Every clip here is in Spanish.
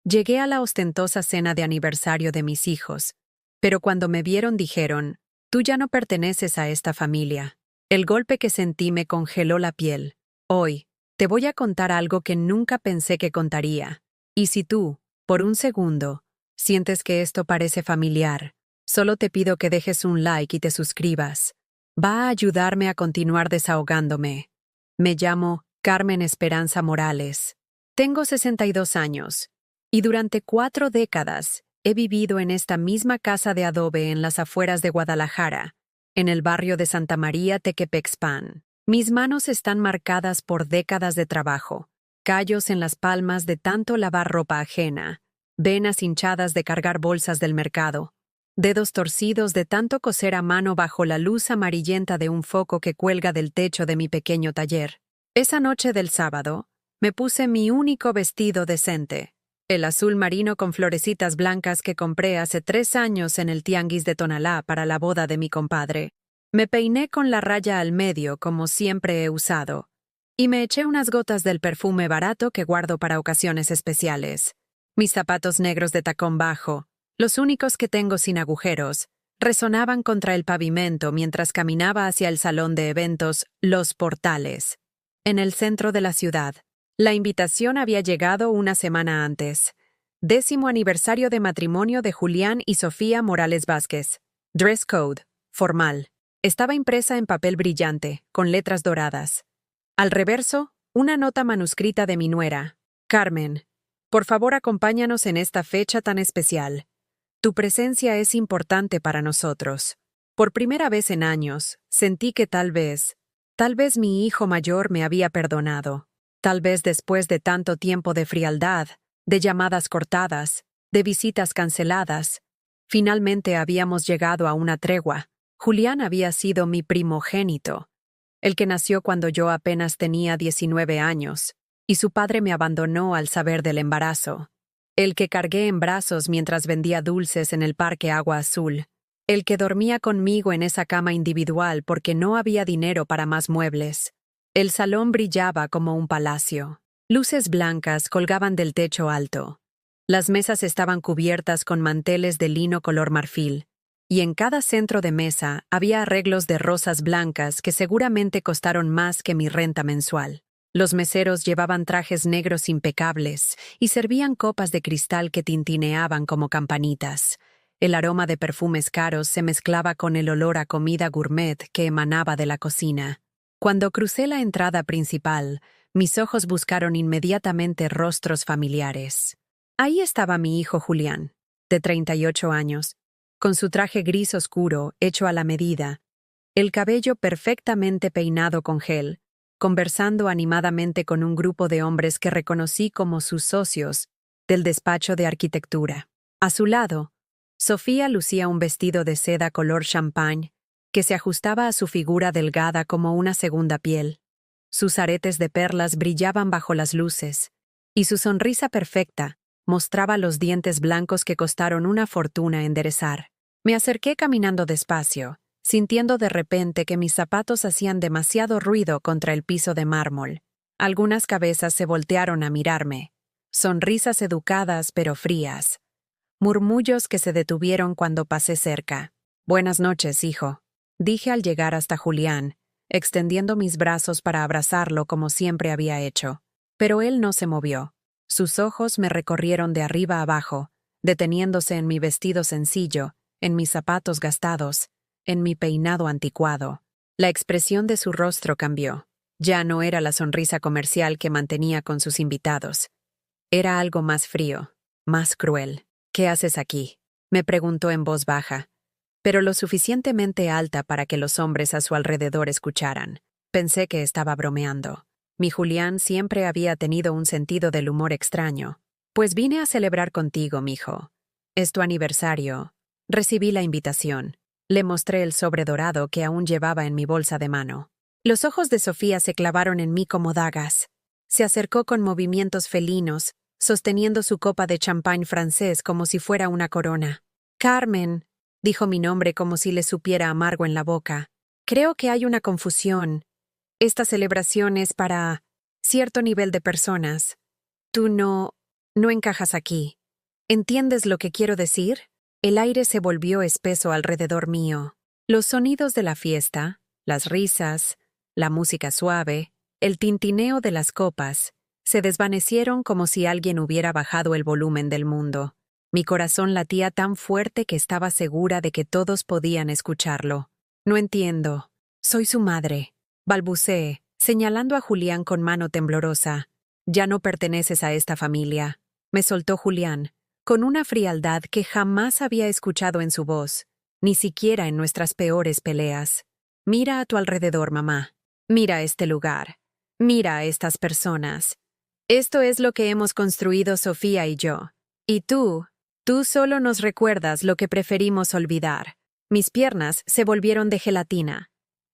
Llegué a la ostentosa cena de aniversario de mis hijos, pero cuando me vieron dijeron, «Tú ya no perteneces a esta familia». El golpe que sentí me congeló la piel. Hoy, te voy a contar algo que nunca pensé que contaría. Y si tú, por un segundo, sientes que esto parece familiar, solo te pido que dejes un like y te suscribas. Va a ayudarme a continuar desahogándome. Me llamo Carmen Esperanza Morales. Tengo 62 años, y durante 4 décadas he vivido en esta misma casa de adobe en las afueras de Guadalajara, en el barrio de Santa María Tequepexpan. Mis manos están marcadas por décadas de trabajo, callos en las palmas de tanto lavar ropa ajena, venas hinchadas de cargar bolsas del mercado, dedos torcidos de tanto coser a mano bajo la luz amarillenta de un foco que cuelga del techo de mi pequeño taller. Esa noche del sábado, me puse mi único vestido decente, el azul marino con florecitas blancas que compré hace 3 años en el tianguis de Tonalá para la boda de mi compadre. Me peiné con la raya al medio como siempre he usado, y me eché unas gotas del perfume barato que guardo para ocasiones especiales. Mis zapatos negros de tacón bajo, los únicos que tengo sin agujeros, resonaban contra el pavimento mientras caminaba hacia el salón de eventos Los Portales, en el centro de la ciudad. La invitación había llegado una semana antes. 10º aniversario de matrimonio de Julián y Sofía Morales Vázquez. Dress code, formal. Estaba impresa en papel brillante, con letras doradas. Al reverso, una nota manuscrita de mi nuera. Carmen, por favor acompáñanos en esta fecha tan especial. Tu presencia es importante para nosotros. Por primera vez en años, sentí que tal vez mi hijo mayor me había perdonado. Tal vez después de tanto tiempo de frialdad, de llamadas cortadas, de visitas canceladas, finalmente habíamos llegado a una tregua. Julián había sido mi primogénito, el que nació cuando yo apenas tenía 19 años, y su padre me abandonó al saber del embarazo. El que cargué en brazos mientras vendía dulces en el Parque Agua Azul. El que dormía conmigo en esa cama individual porque no había dinero para más muebles. El salón brillaba como un palacio. Luces blancas colgaban del techo alto. Las mesas estaban cubiertas con manteles de lino color marfil, y en cada centro de mesa había arreglos de rosas blancas que seguramente costaron más que mi renta mensual. Los meseros llevaban trajes negros impecables y servían copas de cristal que tintineaban como campanitas. El aroma de perfumes caros se mezclaba con el olor a comida gourmet que emanaba de la cocina. Cuando crucé la entrada principal, mis ojos buscaron inmediatamente rostros familiares. Ahí estaba mi hijo Julián, de 38 años, con su traje gris oscuro, hecho a la medida, el cabello perfectamente peinado con gel, conversando animadamente con un grupo de hombres que reconocí como sus socios del despacho de arquitectura. A su lado, Sofía lucía un vestido de seda color champagne que se ajustaba a su figura delgada como una segunda piel. Sus aretes de perlas brillaban bajo las luces, y su sonrisa perfecta mostraba los dientes blancos que costaron una fortuna enderezar. Me acerqué caminando despacio, sintiendo de repente que mis zapatos hacían demasiado ruido contra el piso de mármol. Algunas cabezas se voltearon a mirarme, sonrisas educadas pero frías, murmullos que se detuvieron cuando pasé cerca. «Buenas noches, hijo», dije al llegar hasta Julián, extendiendo mis brazos para abrazarlo como siempre había hecho. Pero él no se movió. Sus ojos me recorrieron de arriba a abajo, deteniéndose en mi vestido sencillo, en mis zapatos gastados, en mi peinado anticuado. La expresión de su rostro cambió. Ya no era la sonrisa comercial que mantenía con sus invitados. Era algo más frío, más cruel. «¿Qué haces aquí?», me preguntó en voz baja, pero lo suficientemente alta para que los hombres a su alrededor escucharan. Pensé que estaba bromeando. Mi Julián siempre había tenido un sentido del humor extraño. «Pues vine a celebrar contigo, mijo. Es tu aniversario. Recibí la invitación». Le mostré el sobre dorado que aún llevaba en mi bolsa de mano. Los ojos de Sofía se clavaron en mí como dagas. Se acercó con movimientos felinos, sosteniendo su copa de champán francés como si fuera una corona. «Carmen», dijo mi nombre como si le supiera amargo en la boca. «Creo que hay una confusión. Esta celebración es para cierto nivel de personas. Tú no No encajas aquí. ¿Entiendes lo que quiero decir? El aire se volvió espeso alrededor mío. Los sonidos de la fiesta, las risas, la música suave, el tintineo de las copas, se desvanecieron como si alguien hubiera bajado el volumen del mundo. Mi corazón latía tan fuerte que estaba segura de que todos podían escucharlo. No entiendo. Soy su madre. Balbuceé, señalando a Julián con mano temblorosa. Ya no perteneces a esta familia. Me soltó Julián, con una frialdad que jamás había escuchado en su voz, ni siquiera en nuestras peores peleas. Mira a tu alrededor, mamá. Mira este lugar. Mira a estas personas. Esto es lo que hemos construido Sofía y yo. Y tú solo nos recuerdas lo que preferimos olvidar. Mis piernas se volvieron de gelatina.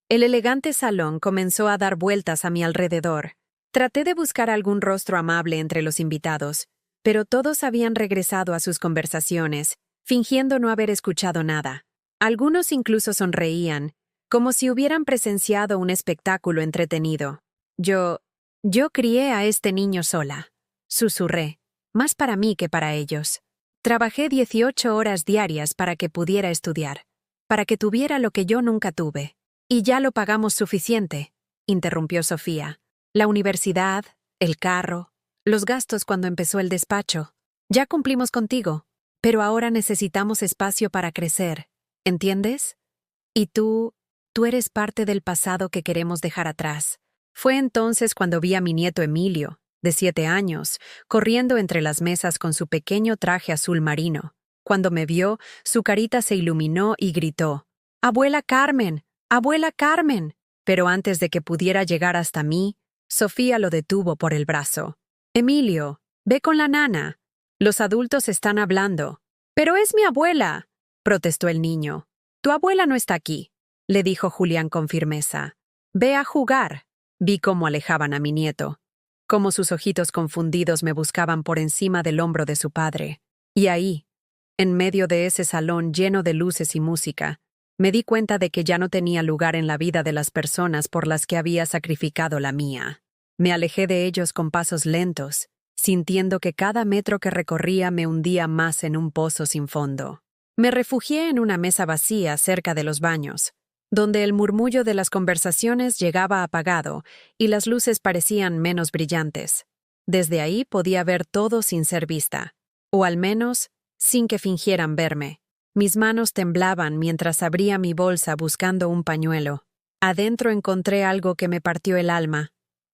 El elegante salón comenzó a dar vueltas a mi alrededor. Traté de buscar algún rostro amable entre los invitados, pero todos habían regresado a sus conversaciones, fingiendo no haber escuchado nada. Algunos incluso sonreían, como si hubieran presenciado un espectáculo entretenido. Yo crié a este niño sola. Susurré, más para mí que para ellos. Trabajé 18 horas diarias para que pudiera estudiar, para que tuviera lo que yo nunca tuve. Y ya lo pagamos suficiente, interrumpió Sofía. La universidad, el carro, los gastos cuando empezó el despacho. Ya cumplimos contigo, pero ahora necesitamos espacio para crecer, ¿entiendes? Y tú eres parte del pasado que queremos dejar atrás. Fue entonces cuando vi a mi nieto Emilio, de 7 años, corriendo entre las mesas con su pequeño traje azul marino. Cuando me vio, su carita se iluminó y gritó, «¡Abuela Carmen! ¡Abuela Carmen!». Pero antes de que pudiera llegar hasta mí, Sofía lo detuvo por el brazo. «Emilio, ve con la nana. Los adultos están hablando». «Pero es mi abuela», protestó el niño. «Tu abuela no está aquí», le dijo Julián con firmeza. «Ve a jugar». Vi cómo alejaban a mi nieto, cómo sus ojitos confundidos me buscaban por encima del hombro de su padre. Y ahí, en medio de ese salón lleno de luces y música, me di cuenta de que ya no tenía lugar en la vida de las personas por las que había sacrificado la mía. Me alejé de ellos con pasos lentos, sintiendo que cada metro que recorría me hundía más en un pozo sin fondo. Me refugié en una mesa vacía cerca de los baños, donde el murmullo de las conversaciones llegaba apagado y las luces parecían menos brillantes. Desde ahí podía ver todo sin ser vista, o al menos sin que fingieran verme. Mis manos temblaban mientras abría mi bolsa buscando un pañuelo. Adentro encontré algo que me partió el alma,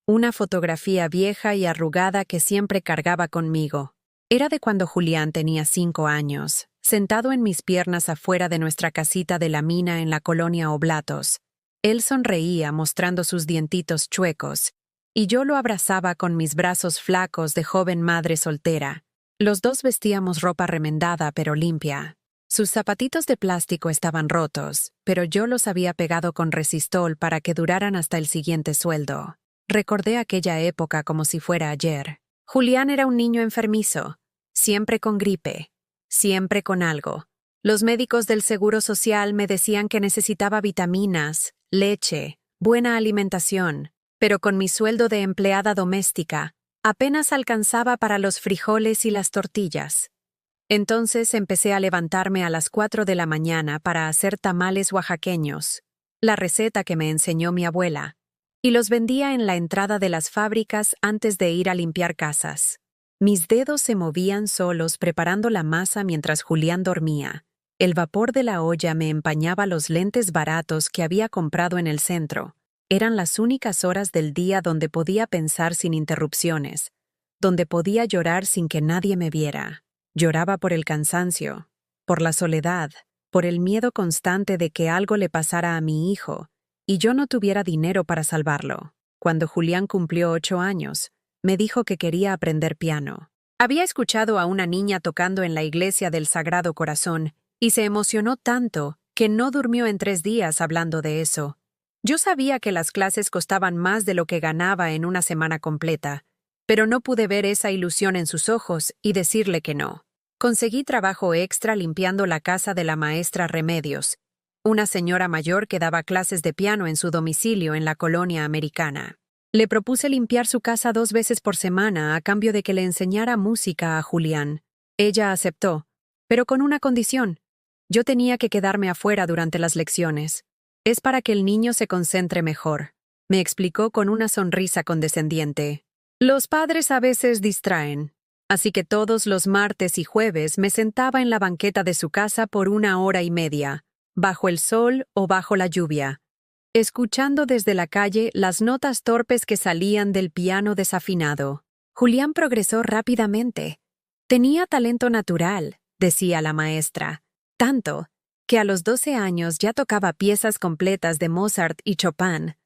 una fotografía vieja y arrugada que siempre cargaba conmigo. Era de cuando Julián tenía 5 años, sentado en mis piernas afuera de nuestra casita de la mina en la colonia Oblatos. Él sonreía mostrando sus dientitos chuecos, y yo lo abrazaba con mis brazos flacos de joven madre soltera. Los dos vestíamos ropa remendada pero limpia. Sus zapatitos de plástico estaban rotos, pero yo los había pegado con resistol para que duraran hasta el siguiente sueldo. Recordé aquella época como si fuera ayer. Julián era un niño enfermizo, siempre con gripe, siempre con algo. Los médicos del Seguro Social me decían que necesitaba vitaminas, leche, buena alimentación, pero con mi sueldo de empleada doméstica, apenas alcanzaba para los frijoles y las tortillas. Entonces empecé a levantarme a las 4 de la mañana para hacer tamales oaxaqueños, la receta que me enseñó mi abuela, y los vendía en la entrada de las fábricas antes de ir a limpiar casas. Mis dedos se movían solos preparando la masa mientras Julián dormía. El vapor de la olla me empañaba los lentes baratos que había comprado en el centro. Eran las únicas horas del día donde podía pensar sin interrupciones, donde podía llorar sin que nadie me viera. Lloraba por el cansancio, por la soledad, por el miedo constante de que algo le pasara a mi hijo y yo no tuviera dinero para salvarlo. Cuando Julián cumplió 8 años, me dijo que quería aprender piano. Había escuchado a una niña tocando en la iglesia del Sagrado Corazón y se emocionó tanto que no durmió en 3 días hablando de eso. Yo sabía que las clases costaban más de lo que ganaba en una semana completa, pero no pude ver esa ilusión en sus ojos y decirle que no. Conseguí trabajo extra limpiando la casa de la maestra Remedios, una señora mayor que daba clases de piano en su domicilio en la colonia americana. Le propuse limpiar su casa 2 veces por semana a cambio de que le enseñara música a Julián. Ella aceptó, pero con una condición. Yo tenía que quedarme afuera durante las lecciones. Es para que el niño se concentre mejor, me explicó con una sonrisa condescendiente. Los padres a veces distraen, así que todos los martes y jueves me sentaba en la banqueta de su casa por 1 hora y media, bajo el sol o bajo la lluvia, escuchando desde la calle las notas torpes que salían del piano desafinado. Julián progresó rápidamente. Tenía talento natural, decía la maestra, tanto que a los 12 años ya tocaba piezas completas de Mozart y Chopin.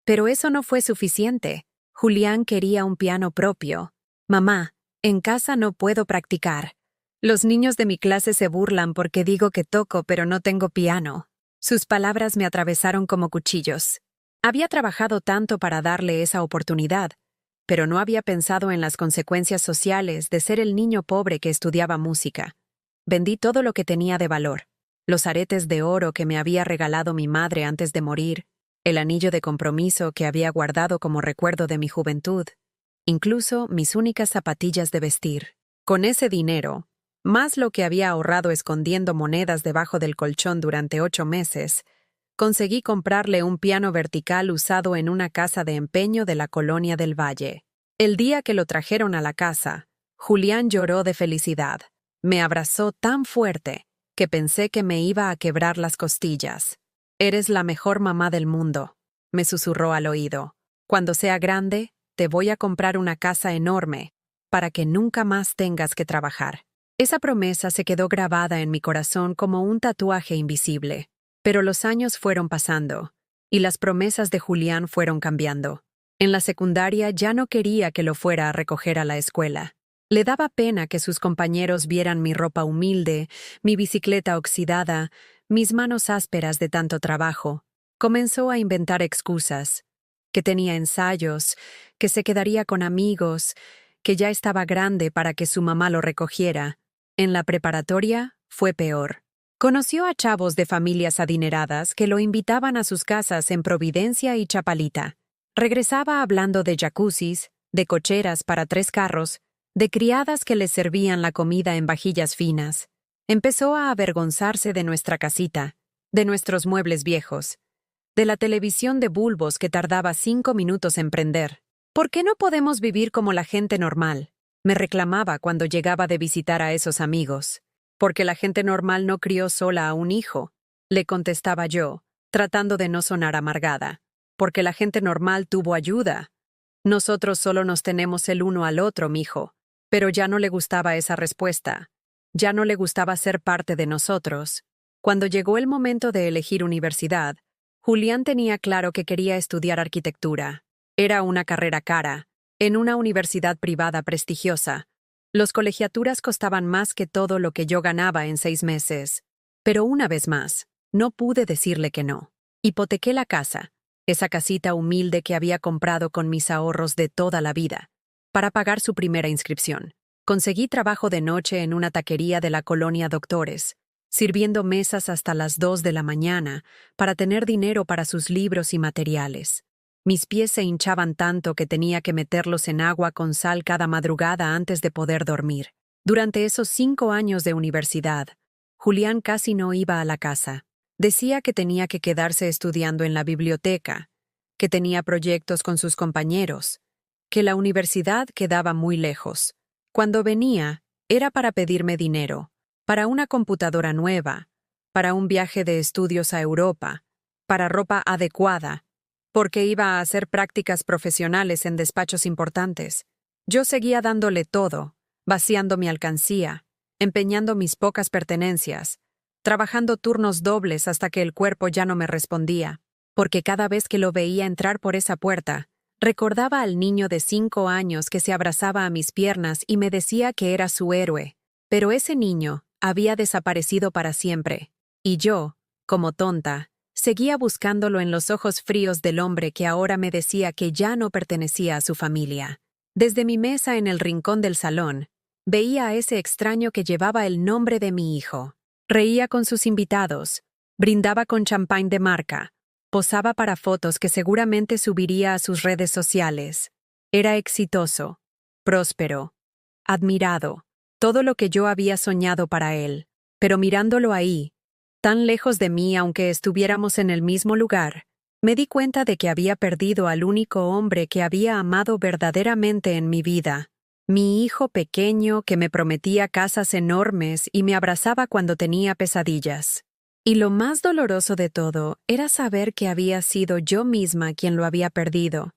Pero eso no fue suficiente. Julián quería un piano propio. Mamá, en casa no puedo practicar. Los niños de mi clase se burlan porque digo que toco pero no tengo piano. Sus palabras me atravesaron como cuchillos. Había trabajado tanto para darle esa oportunidad, pero no había pensado en las consecuencias sociales de ser el niño pobre que estudiaba música. Vendí todo lo que tenía de valor: los aretes de oro que me había regalado mi madre antes de morir, el anillo de compromiso que había guardado como recuerdo de mi juventud, incluso mis únicas zapatillas de vestir. Con ese dinero, más lo que había ahorrado escondiendo monedas debajo del colchón durante 8 meses, conseguí comprarle un piano vertical usado en una casa de empeño de la Colonia del Valle. El día que lo trajeron a la casa, Julián lloró de felicidad. Me abrazó tan fuerte que pensé que me iba a quebrar las costillas. «Eres la mejor mamá del mundo», me susurró al oído. «Cuando sea grande, te voy a comprar una casa enorme para que nunca más tengas que trabajar». Esa promesa se quedó grabada en mi corazón como un tatuaje invisible. Pero los años fueron pasando, y las promesas de Julián fueron cambiando. En la secundaria ya no quería que lo fuera a recoger a la escuela. Le daba pena que sus compañeros vieran mi ropa humilde, mi bicicleta oxidada, mis manos ásperas de tanto trabajo. Comenzó a inventar excusas: que tenía ensayos, que se quedaría con amigos, que ya estaba grande para que su mamá lo recogiera. En la preparatoria fue peor. Conoció a chavos de familias adineradas que lo invitaban a sus casas en Providencia y Chapalita. Regresaba hablando de jacuzzis, de cocheras para 3 carros, de criadas que les servían la comida en vajillas finas. Empezó a avergonzarse de nuestra casita, de nuestros muebles viejos, de la televisión de bulbos que tardaba 5 minutos en prender. ¿Por qué no podemos vivir como la gente normal?, me reclamaba cuando llegaba de visitar a esos amigos. «Porque la gente normal no crió sola a un hijo», le contestaba yo, tratando de no sonar amargada. «Porque la gente normal tuvo ayuda. Nosotros solo nos tenemos el uno al otro, mijo». Pero ya no le gustaba esa respuesta. Ya no le gustaba ser parte de nosotros. Cuando llegó el momento de elegir universidad, Julián tenía claro que quería estudiar arquitectura. Era una carrera cara, en una universidad privada prestigiosa. Los colegiaturas costaban más que todo lo que yo ganaba en 6 meses. Pero una vez más, no pude decirle que no. Hipotequé la casa, esa casita humilde que había comprado con mis ahorros de toda la vida, para pagar su primera inscripción. Conseguí trabajo de noche en una taquería de la Colonia Doctores, sirviendo mesas hasta las 2 de la mañana para tener dinero para sus libros y materiales. Mis pies se hinchaban tanto que tenía que meterlos en agua con sal cada madrugada antes de poder dormir. Durante esos 5 años de universidad, Julián casi no iba a la casa. Decía que tenía que quedarse estudiando en la biblioteca, que tenía proyectos con sus compañeros, que la universidad quedaba muy lejos. Cuando venía, era para pedirme dinero, para una computadora nueva, para un viaje de estudios a Europa, para ropa adecuada, porque iba a hacer prácticas profesionales en despachos importantes. Yo seguía dándole todo, vaciando mi alcancía, empeñando mis pocas pertenencias, trabajando turnos dobles hasta que el cuerpo ya no me respondía, porque cada vez que lo veía entrar por esa puerta, recordaba al niño de 5 años que se abrazaba a mis piernas y me decía que era su héroe. Pero ese niño había desaparecido para siempre, y yo, como tonta, seguía buscándolo en los ojos fríos del hombre que ahora me decía que ya no pertenecía a su familia. Desde mi mesa en el rincón del salón, veía a ese extraño que llevaba el nombre de mi hijo. Reía con sus invitados, brindaba con champán de marca, Posaba para fotos que seguramente subiría a sus redes sociales. Era exitoso, próspero, admirado, todo lo que yo había soñado para él. Pero mirándolo ahí, tan lejos de mí aunque estuviéramos en el mismo lugar, me di cuenta de que había perdido al único hombre que había amado verdaderamente en mi vida. Mi hijo pequeño que me prometía casas enormes y me abrazaba cuando tenía pesadillas. Y lo más doloroso de todo era saber que había sido yo misma quien lo había perdido,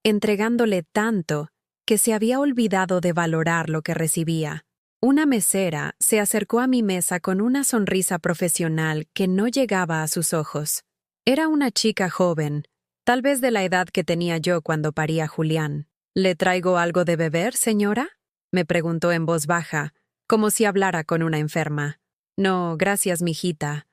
entregándole tanto que se había olvidado de valorar lo que recibía. Una mesera se acercó a mi mesa con una sonrisa profesional que no llegaba a sus ojos. Era una chica joven, tal vez de la edad que tenía yo cuando parí a Julián. ¿Le traigo algo de beber, señora?, me preguntó en voz baja, como si hablara con una enferma. No, gracias, mijita.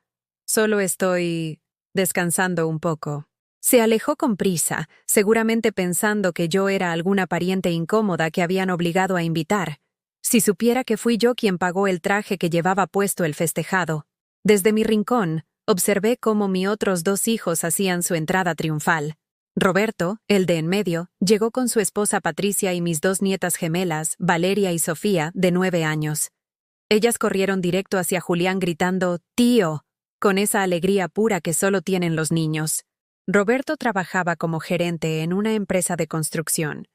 Solo estoy descansando un poco. Se alejó con prisa, seguramente pensando que yo era alguna pariente incómoda que habían obligado a invitar. Si supiera que fui yo quien pagó el traje que llevaba puesto el festejado. Desde mi rincón, observé cómo mis otros 2 hijos hacían su entrada triunfal. Roberto, el de en medio, llegó con su esposa Patricia y mis 2 nietas gemelas, Valeria y Sofía, de 9 años. Ellas corrieron directo hacia Julián gritando «¡Tío!», con esa alegría pura que solo tienen los niños. Roberto trabajaba como gerente en una empresa de construcción.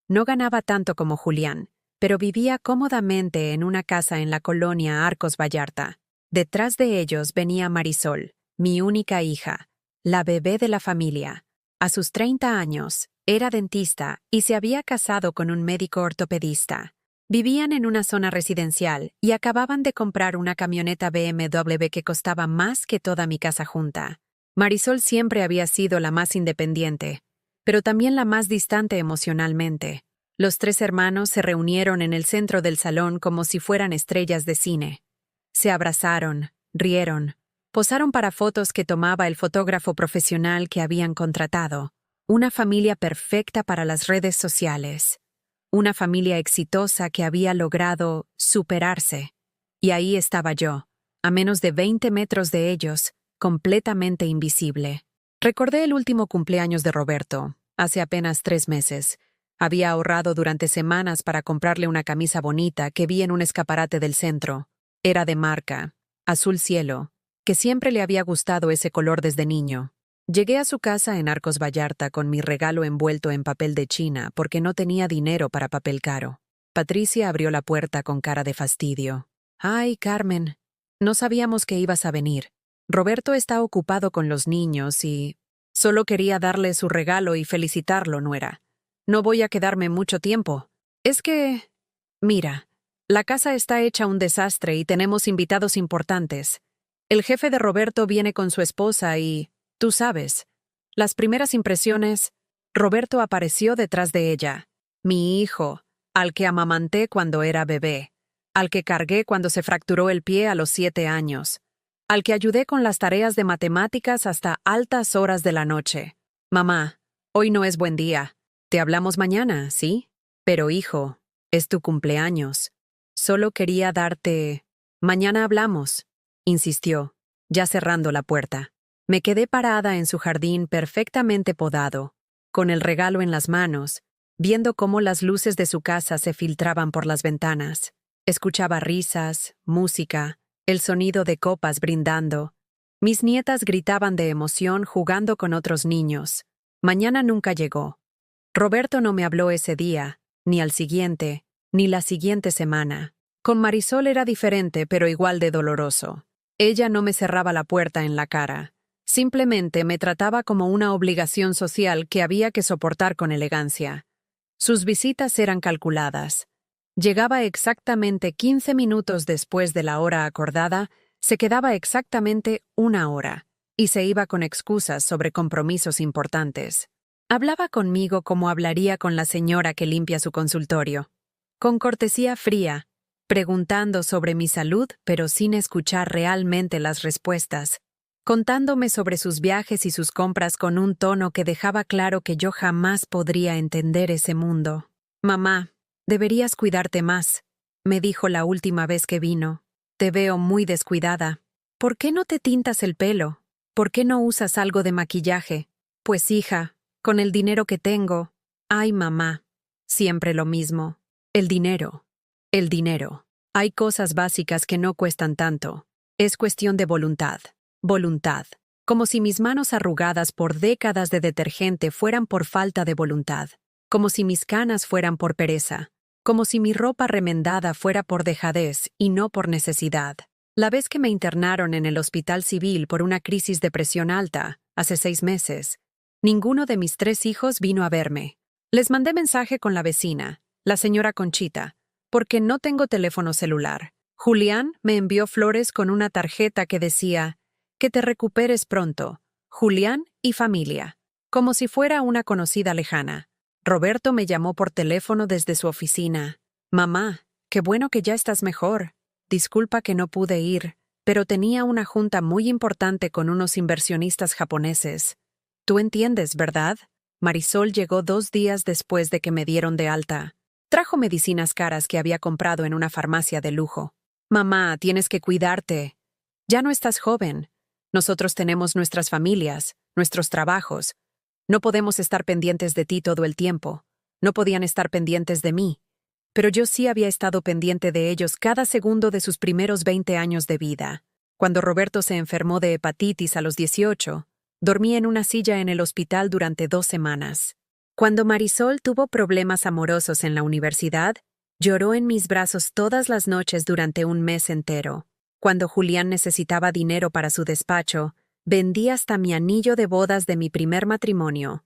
No ganaba tanto como Julián, pero vivía cómodamente en una casa en la colonia Arcos Vallarta. Detrás de ellos venía Marisol, mi única hija, la bebé de la familia. A sus 30 años, era dentista y se había casado con un médico ortopedista. Vivían en una zona residencial y acababan de comprar una camioneta BMW que costaba más que toda mi casa junta. Marisol siempre había sido la más independiente, pero también la más distante emocionalmente. Los 3 hermanos se reunieron en el centro del salón como si fueran estrellas de cine. Se abrazaron, rieron, posaron para fotos que tomaba el fotógrafo profesional que habían contratado. Una familia perfecta para las redes sociales. Una familia exitosa que había logrado superarse. Y ahí estaba yo, a menos de 20 metros de ellos, completamente invisible. Recordé el último cumpleaños de Roberto, hace apenas 3 meses. Había ahorrado durante semanas para comprarle una camisa bonita que vi en un escaparate del centro. Era de marca, azul cielo, que siempre le había gustado ese color desde niño. Llegué a su casa en Arcos Vallarta con mi regalo envuelto en papel de China porque no tenía dinero para papel caro. Patricia abrió la puerta con cara de fastidio. «Ay, Carmen, no sabíamos que ibas a venir. Roberto está ocupado con los niños y solo quería darle su regalo y felicitarlo, nuera. No voy a quedarme mucho tiempo. Es que... Mira, la casa está hecha un desastre y tenemos invitados importantes. El jefe de Roberto viene con su esposa y... Tú sabes, las primeras impresiones... Roberto apareció detrás de ella. Mi hijo, al que amamanté cuando era bebé, al que cargué cuando se fracturó el pie a los 7 años, al que ayudé con las tareas de matemáticas hasta altas horas de la noche. Mamá, hoy no es buen día. Te hablamos mañana, ¿sí? Pero hijo, es tu cumpleaños. Solo quería darte... Mañana hablamos, insistió, ya cerrando la puerta. Me quedé parada en su jardín perfectamente podado, con el regalo en las manos, viendo cómo las luces de su casa se filtraban por las ventanas. Escuchaba risas, música, el sonido de copas brindando. Mis nietas gritaban de emoción jugando con otros niños. Mañana nunca llegó. Roberto no me habló ese día, ni al siguiente, ni la siguiente semana. Con Marisol era diferente, pero igual de doloroso. Ella no me cerraba la puerta en la cara. Simplemente me trataba como una obligación social que había que soportar con elegancia. Sus visitas eran calculadas. Llegaba exactamente 15 minutos después de la hora acordada, se quedaba exactamente 1 hora, y se iba con excusas sobre compromisos importantes. Hablaba conmigo como hablaría con la señora que limpia su consultorio, con cortesía fría, preguntando sobre mi salud pero sin escuchar realmente las respuestas, contándome sobre sus viajes y sus compras con un tono que dejaba claro que yo jamás podría entender ese mundo. «Mamá, deberías cuidarte más», me dijo la última vez que vino. «Te veo muy descuidada. ¿Por qué no te tintas el pelo? ¿por qué no usas algo de maquillaje? Pues hija, con el dinero que tengo. Ay, mamá. Siempre lo mismo. El dinero. El dinero. Hay cosas básicas que no cuestan tanto. Es cuestión de voluntad. Voluntad. Como si mis manos arrugadas por décadas de detergente fueran por falta de voluntad. Como si mis canas fueran por pereza. Como si mi ropa remendada fuera por dejadez y no por necesidad. La vez que me internaron en el hospital civil por una crisis de presión alta, hace 6 meses, ninguno de mis 3 hijos vino a verme. Les mandé mensaje con la vecina, la señora Conchita, porque no tengo teléfono celular. Julián me envió flores con una tarjeta que decía, que te recuperes pronto, Julián y familia, como si fuera una conocida lejana. Roberto me llamó por teléfono desde su oficina. Mamá, qué bueno que ya estás mejor. Disculpa que no pude ir, pero tenía una junta muy importante con unos inversionistas japoneses. Tú entiendes, ¿verdad? Marisol llegó 2 días después de que me dieron de alta. Trajo medicinas caras que había comprado en una farmacia de lujo. Mamá, tienes que cuidarte. Ya no estás joven. Nosotros tenemos nuestras familias, nuestros trabajos. No podemos estar pendientes de ti todo el tiempo. No podían estar pendientes de mí. Pero yo sí había estado pendiente de ellos cada segundo de sus primeros 20 años de vida. Cuando Roberto se enfermó de hepatitis a los 18, dormí en una silla en el hospital durante 2 semanas. Cuando Marisol tuvo problemas amorosos en la universidad, lloró en mis brazos todas las noches durante un mes entero. Cuando Julián necesitaba dinero para su despacho, vendí hasta mi anillo de bodas de mi primer matrimonio.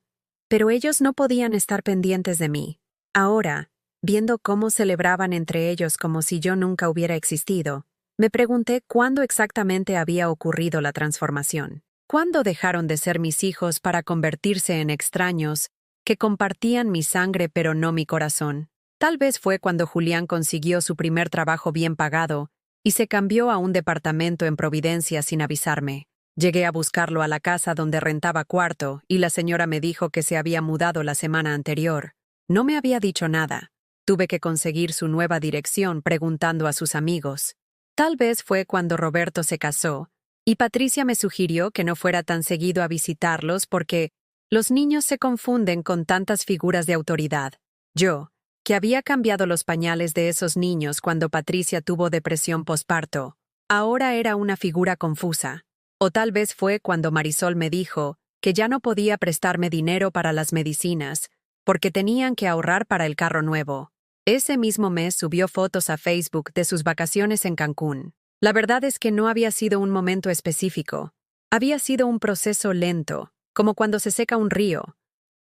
Pero ellos no podían estar pendientes de mí. Ahora, viendo cómo celebraban entre ellos como si yo nunca hubiera existido, me pregunté cuándo exactamente había ocurrido la transformación. ¿Cuándo dejaron de ser mis hijos para convertirse en extraños que compartían mi sangre pero no mi corazón? Tal vez fue cuando Julián consiguió su primer trabajo bien pagado y se cambió a un departamento en Providencia sin avisarme. Llegué a buscarlo a la casa donde rentaba cuarto y la señora me dijo que se había mudado la semana anterior. No me había dicho nada. Tuve que conseguir su nueva dirección preguntando a sus amigos. Tal vez fue cuando Roberto se casó, y Patricia me sugirió que no fuera tan seguido a visitarlos porque los niños se confunden con tantas figuras de autoridad. Yo, que había cambiado los pañales de esos niños cuando Patricia tuvo depresión posparto, ahora era una figura confusa. O tal vez fue cuando Marisol me dijo que ya no podía prestarme dinero para las medicinas, porque tenían que ahorrar para el carro nuevo. Ese mismo mes subió fotos a Facebook de sus vacaciones en Cancún. La verdad es que no había sido un momento específico. Había sido un proceso lento, como cuando se seca un río.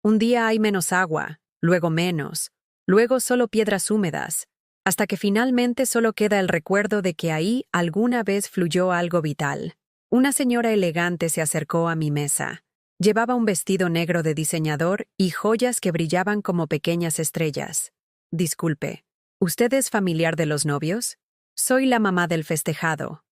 Un día hay menos agua, luego menos, luego solo piedras húmedas, hasta que finalmente solo queda el recuerdo de que ahí alguna vez fluyó algo vital. Una señora elegante se acercó a mi mesa. Llevaba un vestido negro de diseñador y joyas que brillaban como pequeñas estrellas. Disculpe, ¿usted es familiar de los novios? Soy la mamá del festejado,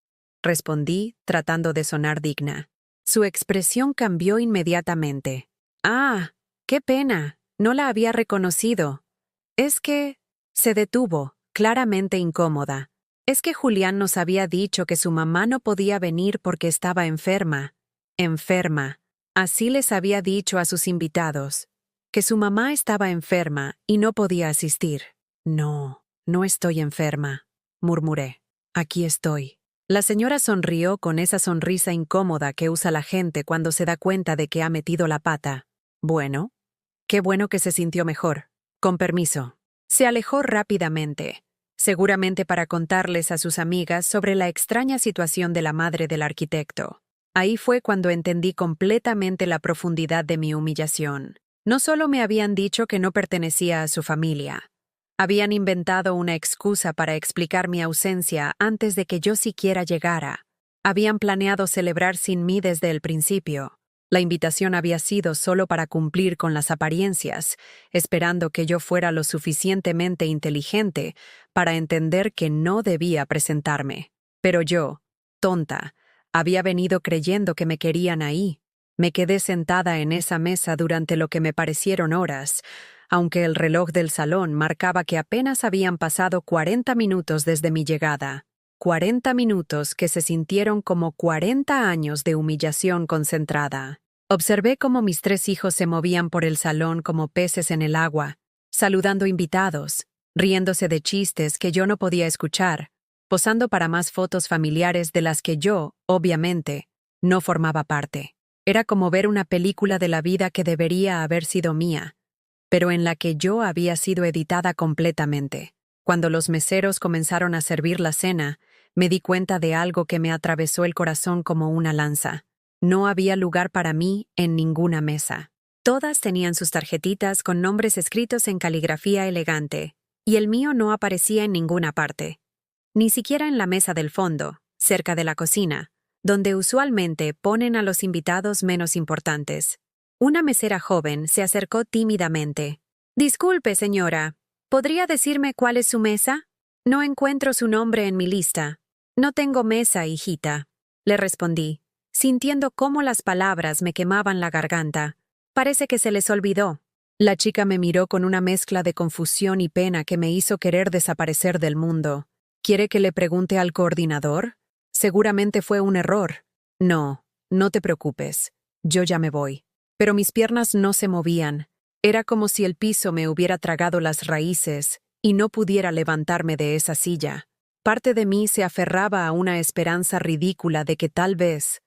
respondí, tratando de sonar digna. Su expresión cambió inmediatamente. Ah, qué pena, no la había reconocido. Es que... Se detuvo, claramente incómoda. Es que Julián nos había dicho que su mamá no podía venir porque estaba enferma. Enferma. Así les había dicho a sus invitados. Que su mamá estaba enferma y no podía asistir. No, no estoy enferma, murmuré. Aquí estoy. La señora sonrió con esa sonrisa incómoda que usa la gente cuando se da cuenta de que ha metido la pata. Bueno, qué bueno que se sintió mejor. Con permiso. Se alejó rápidamente, seguramente para contarles a sus amigas sobre la extraña situación de la madre del arquitecto. Ahí fue cuando entendí completamente la profundidad de mi humillación. No solo me habían dicho que no pertenecía a su familia, habían inventado una excusa para explicar mi ausencia antes de que yo siquiera llegara. Habían planeado celebrar sin mí desde el principio. La invitación había sido solo para cumplir con las apariencias, esperando que yo fuera lo suficientemente inteligente para entender que no debía presentarme. Pero yo, tonta, había venido creyendo que me querían ahí. Me quedé sentada en esa mesa durante lo que me parecieron horas, aunque el reloj del salón marcaba que apenas habían pasado 40 minutos desde mi llegada. 40 minutos que se sintieron como 40 años de humillación concentrada. Observé cómo mis 3 hijos se movían por el salón como peces en el agua, saludando invitados, riéndose de chistes que yo no podía escuchar, posando para más fotos familiares de las que yo, obviamente, no formaba parte. Era como ver una película de la vida que debería haber sido mía, pero en la que yo había sido editada completamente. Cuando los meseros comenzaron a servir la cena, me di cuenta de algo que me atravesó el corazón como una lanza. No había lugar para mí en ninguna mesa. Todas tenían sus tarjetitas con nombres escritos en caligrafía elegante, y el mío no aparecía en ninguna parte. Ni siquiera en la mesa del fondo, cerca de la cocina, donde usualmente ponen a los invitados menos importantes. Una mesera joven se acercó tímidamente. «Disculpe, señora, ¿podría decirme cuál es su mesa? No encuentro su nombre en mi lista». «No tengo mesa, hijita», le respondí, sintiendo cómo las palabras me quemaban la garganta. «Parece que se les olvidó». La chica me miró con una mezcla de confusión y pena que me hizo querer desaparecer del mundo. «¿Quiere que le pregunte al coordinador? Seguramente fue un error». «No, no te preocupes. Yo ya me voy». Pero mis piernas no se movían. Era como si el piso me hubiera tragado las raíces y no pudiera levantarme de esa silla. Parte de mí se aferraba a una esperanza ridícula de que tal vez,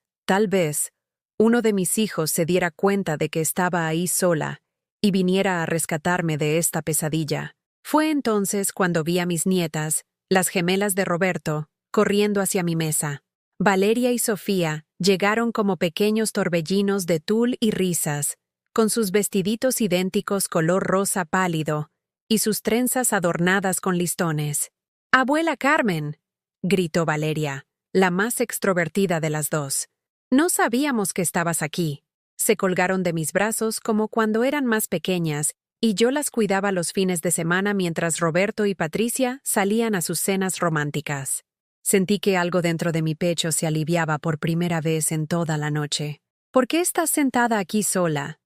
uno de mis hijos se diera cuenta de que estaba ahí sola y viniera a rescatarme de esta pesadilla. Fue entonces cuando vi a mis nietas, las gemelas de Roberto, corriendo hacia mi mesa. Valeria y Sofía llegaron como pequeños torbellinos de tul y risas, con sus vestiditos idénticos color rosa pálido y sus trenzas adornadas con listones. «¡Abuela Carmen!», gritó Valeria, la más extrovertida de las dos. «No sabíamos que estabas aquí». Se colgaron de mis brazos como cuando eran más pequeñas y yo las cuidaba los fines de semana mientras Roberto y Patricia salían a sus cenas románticas. Sentí que algo dentro de mi pecho se aliviaba por primera vez en toda la noche. «¿Por qué estás sentada aquí sola?»,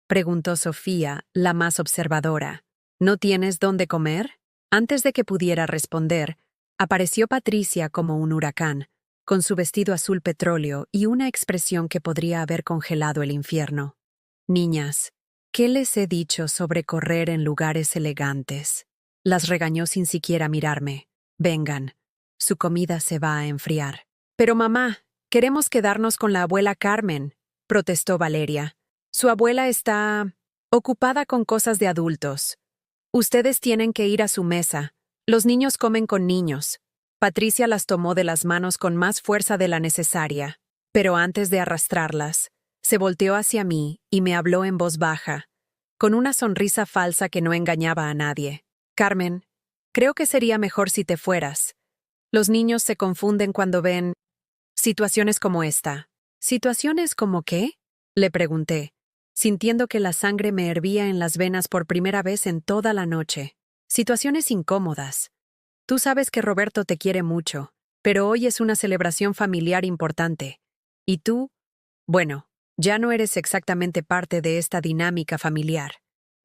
preguntó Sofía, la más observadora. «¿No tienes dónde comer?». Antes de que pudiera responder, apareció Patricia como un huracán, con su vestido azul petróleo y una expresión que podría haber congelado el infierno. «Niñas, ¿qué les he dicho sobre correr en lugares elegantes?». Las regañó sin siquiera mirarme. «Vengan. Su comida se va a enfriar». «Pero mamá, queremos quedarnos con la abuela Carmen», protestó Valeria. «Su abuela está ocupada con cosas de adultos. Ustedes tienen que ir a su mesa. Los niños comen con niños». Patricia las tomó de las manos con más fuerza de la necesaria, pero antes de arrastrarlas, se volteó hacia mí y me habló en voz baja, con una sonrisa falsa que no engañaba a nadie. «Carmen, creo que sería mejor si te fueras. Los niños se confunden cuando ven situaciones como esta». «¿Situaciones como qué?», le pregunté, sintiendo que la sangre me hervía en las venas por primera vez en toda la noche. «Situaciones incómodas. Tú sabes que Roberto te quiere mucho, pero hoy es una celebración familiar importante. Y tú, bueno, ya no eres exactamente parte de esta dinámica familiar.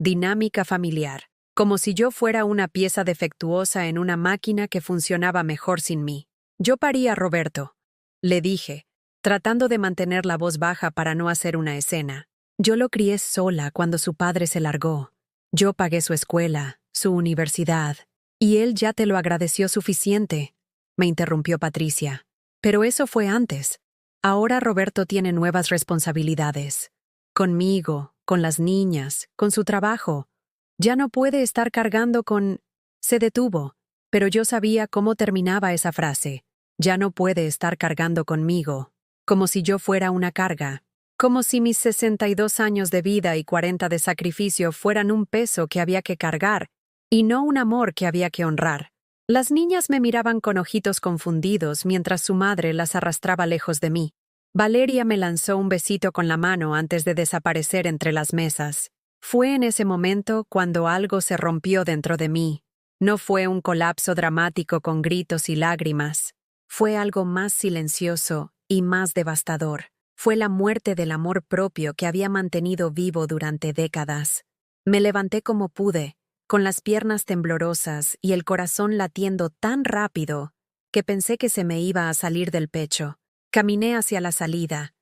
Dinámica familiar. Como si yo fuera una pieza defectuosa en una máquina que funcionaba mejor sin mí. Yo parí a Roberto», le dije, tratando de mantener la voz baja para no hacer una escena. «Yo lo crié sola cuando su padre se largó. Yo pagué su escuela, su universidad, y él ya te lo agradeció suficiente», me interrumpió Patricia. «Pero eso fue antes. Ahora Roberto tiene nuevas responsabilidades. Conmigo, con las niñas, con su trabajo. Ya no puede estar cargando con...». Se detuvo, pero yo sabía cómo terminaba esa frase. «Ya no puede estar cargando conmigo», como si yo fuera una carga. Como si mis 62 años de vida y 40 de sacrificio fueran un peso que había que cargar, y no un amor que había que honrar. Las niñas me miraban con ojitos confundidos mientras su madre las arrastraba lejos de mí. Valeria me lanzó un besito con la mano antes de desaparecer entre las mesas. Fue en ese momento cuando algo se rompió dentro de mí. No fue un colapso dramático con gritos y lágrimas. Fue algo más silencioso y más devastador. Fue la muerte del amor propio que había mantenido vivo durante décadas. Me levanté como pude, con las piernas temblorosas y el corazón latiendo tan rápido que pensé que se me iba a salir del pecho. Caminé hacia la salida,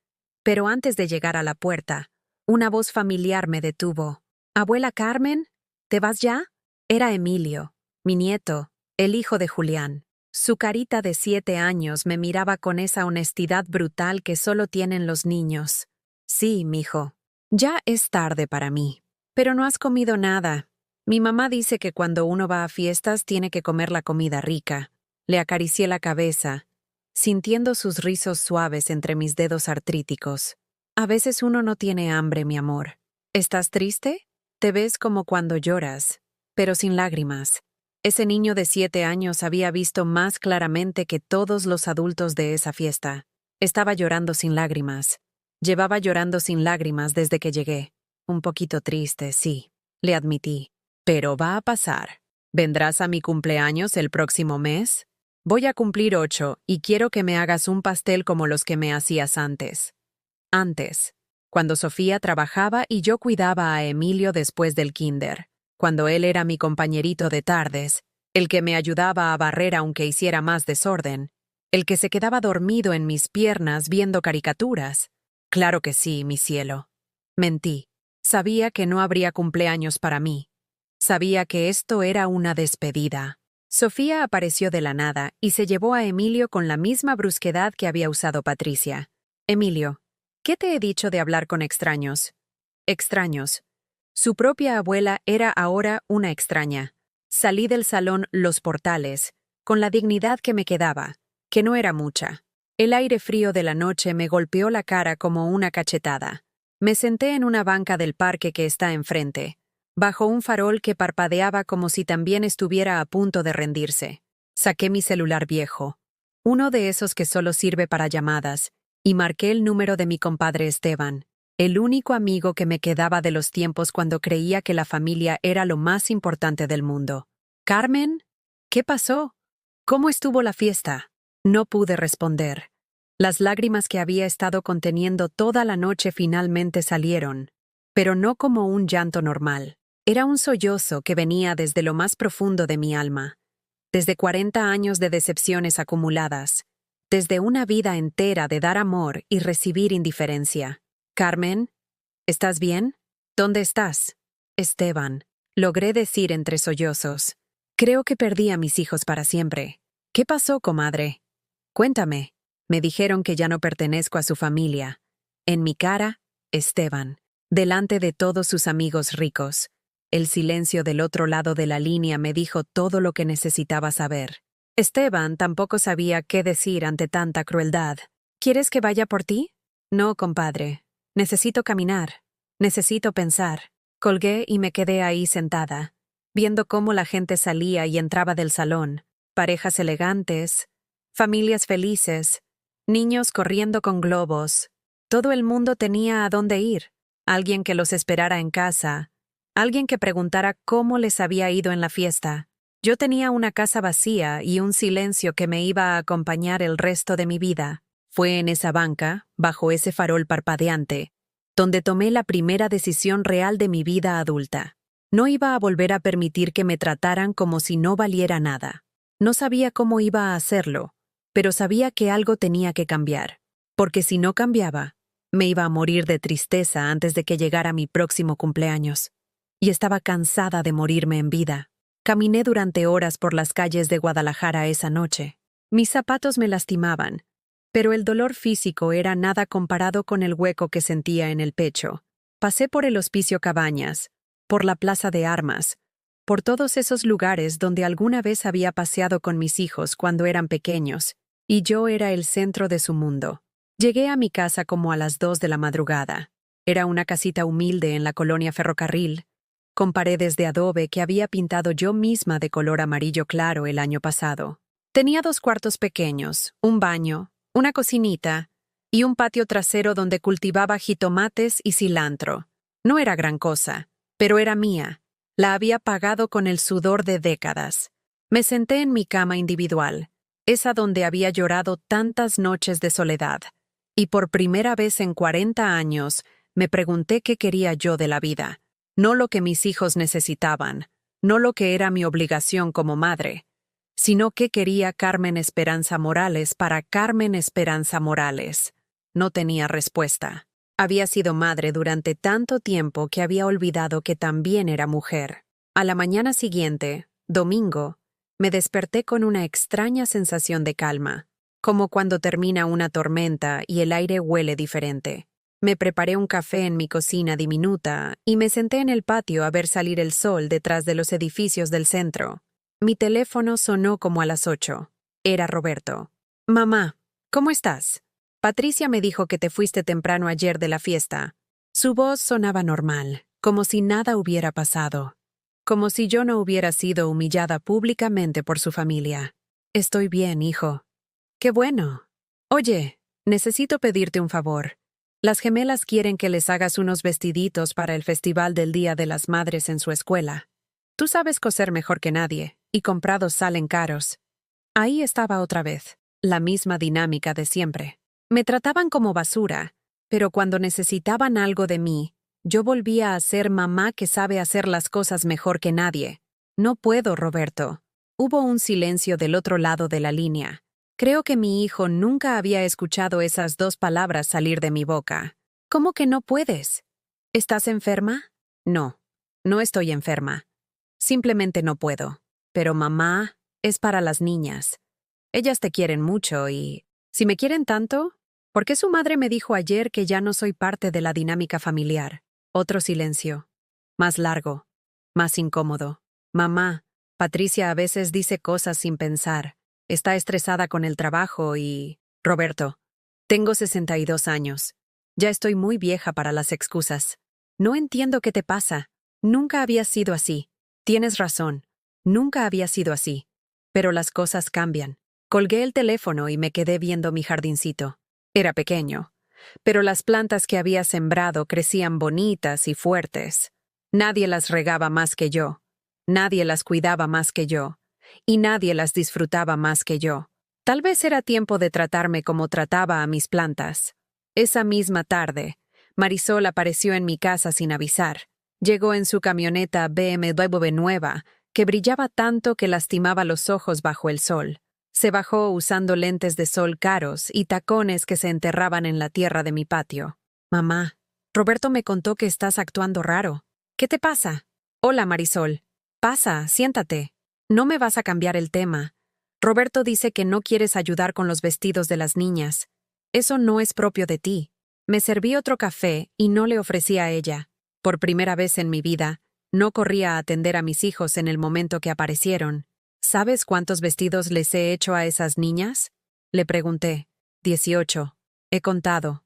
pero antes de llegar a la puerta, una voz familiar me detuvo. «Abuela Carmen, ¿te vas ya?» Era Emilio, mi nieto, el hijo de Julián. Su carita de 7 años me miraba con esa honestidad brutal que solo tienen los niños. «Sí, mijo. Ya es tarde para mí. Pero no has comido nada. Mi mamá dice que cuando uno va a fiestas tiene que comer la comida rica». Le acaricié la cabeza, sintiendo sus rizos suaves entre mis dedos artríticos. «A veces uno no tiene hambre, mi amor. ¿Estás triste? Te ves como cuando lloras, pero sin lágrimas». Ese niño de 7 años había visto más claramente que todos los adultos de esa fiesta. Estaba llorando sin lágrimas. Llevaba llorando sin lágrimas desde que llegué. Un poquito triste, sí, le admití. «Pero va a pasar. ¿Vendrás a mi cumpleaños el próximo mes? Voy a cumplir 8 y quiero que me hagas un pastel como los que me hacías antes». Antes, cuando Sofía trabajaba y yo cuidaba a Emilio después del kinder. Cuando él era mi compañerito de tardes, el que me ayudaba a barrer aunque hiciera más desorden, el que se quedaba dormido en mis piernas viendo caricaturas. Claro que sí, mi cielo. Mentí. Sabía que no habría cumpleaños para mí. Sabía que esto era una despedida. Sofía apareció de la nada y se llevó a Emilio con la misma brusquedad que había usado Patricia. «Emilio, ¿qué te he dicho de hablar con extraños?» Extraños. Su propia abuela era ahora una extraña. Salí del salón Los Portales, con la dignidad que me quedaba, que no era mucha. El aire frío de la noche me golpeó la cara como una cachetada. Me senté en una banca del parque que está enfrente, bajo un farol que parpadeaba como si también estuviera a punto de rendirse. Saqué mi celular viejo, uno de esos que solo sirve para llamadas, y marqué el número de mi compadre Esteban, el único amigo que me quedaba de los tiempos cuando creía que la familia era lo más importante del mundo. «Carmen, ¿qué pasó? ¿Cómo estuvo la fiesta?» No pude responder. Las lágrimas que había estado conteniendo toda la noche finalmente salieron, pero no como un llanto normal. Era un sollozo que venía desde lo más profundo de mi alma, desde 40 años de decepciones acumuladas, desde una vida entera de dar amor y recibir indiferencia. «Carmen, ¿estás bien? ¿Dónde estás?» «Esteban», logré decir entre sollozos. «Creo que perdí a mis hijos para siempre». «¿Qué pasó, comadre? Cuéntame». Me dijeron que ya no pertenezco a su familia. En mi cara, Esteban, delante de todos sus amigos ricos. El silencio del otro lado de la línea me dijo todo lo que necesitaba saber. Esteban tampoco sabía qué decir ante tanta crueldad. «¿Quieres que vaya por ti?» «No, compadre. Necesito caminar. Necesito pensar». Colgué y me quedé ahí sentada, viendo cómo la gente salía y entraba del salón. Parejas elegantes, familias felices, niños corriendo con globos. Todo el mundo tenía a dónde ir. Alguien que los esperara en casa. Alguien que preguntara cómo les había ido en la fiesta. Yo tenía una casa vacía y un silencio que me iba a acompañar el resto de mi vida. Fue en esa banca, bajo ese farol parpadeante, donde tomé la primera decisión real de mi vida adulta. No iba a volver a permitir que me trataran como si no valiera nada. No sabía cómo iba a hacerlo, pero sabía que algo tenía que cambiar, porque si no cambiaba, me iba a morir de tristeza antes de que llegara mi próximo cumpleaños. Y estaba cansada de morirme en vida. Caminé durante horas por las calles de Guadalajara esa noche. Mis zapatos me lastimaban, pero el dolor físico era nada comparado con el hueco que sentía en el pecho. Pasé por el Hospicio Cabañas, por la Plaza de Armas, por todos esos lugares donde alguna vez había paseado con mis hijos cuando eran pequeños, y yo era el centro de su mundo. Llegué a mi casa como a las 2 de la madrugada. Era una casita humilde en la colonia Ferrocarril, con paredes de adobe que había pintado yo misma de color amarillo claro el año pasado. Tenía 2 cuartos pequeños, un baño, una cocinita y un patio trasero donde cultivaba jitomates y cilantro. No era gran cosa, pero era mía. La había pagado con el sudor de décadas. Me senté en mi cama individual, esa donde había llorado tantas noches de soledad, y por primera vez en 40 años me pregunté qué quería yo de la vida. No lo que mis hijos necesitaban, no lo que era mi obligación como madre, sino qué quería Carmen Esperanza Morales para Carmen Esperanza Morales. No tenía respuesta. Había sido madre durante tanto tiempo que había olvidado que también era mujer. A la mañana siguiente, domingo, me desperté con una extraña sensación de calma, como cuando termina una tormenta y el aire huele diferente. Me preparé un café en mi cocina diminuta y me senté en el patio a ver salir el sol detrás de los edificios del centro. Mi teléfono sonó como a las 8. Era Roberto. «Mamá, ¿cómo estás? Patricia me dijo que te fuiste temprano ayer de la fiesta». Su voz sonaba normal, como si nada hubiera pasado. Como si yo no hubiera sido humillada públicamente por su familia. «Estoy bien, hijo». «Qué bueno. Oye, necesito pedirte un favor. Las gemelas quieren que les hagas unos vestiditos para el Festival del Día de las Madres en su escuela. Tú sabes coser mejor que nadie, y comprados salen caros». Ahí estaba otra vez, la misma dinámica de siempre. Me trataban como basura, pero cuando necesitaban algo de mí, yo volvía a ser mamá que sabe hacer las cosas mejor que nadie. «No puedo, Roberto». Hubo un silencio del otro lado de la línea. Creo que mi hijo nunca había escuchado esas dos palabras salir de mi boca. «¿Cómo que no puedes? ¿Estás enferma?» «No, no estoy enferma. Simplemente no puedo. Pero mamá, es para las niñas. Ellas te quieren mucho y... si me quieren tanto, ¿por qué su madre me dijo ayer que ya no soy parte de la dinámica familiar?» Otro silencio. Más largo. Más incómodo. «Mamá, Patricia a veces dice cosas sin pensar. Está estresada con el trabajo y... Roberto, tengo 62 años. Ya estoy muy vieja para las excusas. No entiendo qué te pasa. Nunca habías sido así. Tienes razón. Nunca había sido así. Pero las cosas cambian». Colgué el teléfono y me quedé viendo mi jardincito. Era pequeño, pero las plantas que había sembrado crecían bonitas y fuertes. Nadie las regaba más que yo. Nadie las cuidaba más que yo. Y nadie las disfrutaba más que yo. Tal vez era tiempo de tratarme como trataba a mis plantas. Esa misma tarde, Marisol apareció en mi casa sin avisar. Llegó en su camioneta BMW nueva, que brillaba tanto que lastimaba los ojos bajo el sol. Se bajó usando lentes de sol caros y tacones que se enterraban en la tierra de mi patio. «Mamá, Roberto me contó que estás actuando raro. ¿Qué te pasa?» «Hola, Marisol. Pasa, siéntate. No me vas a cambiar el tema. Roberto dice que no quieres ayudar con los vestidos de las niñas. Eso no es propio de ti». Me serví otro café y no le ofrecí a ella. Por primera vez en mi vida, no corrí a atender a mis hijos en el momento que aparecieron. «¿Sabes cuántos vestidos les he hecho a esas niñas?», le pregunté. 18. He contado.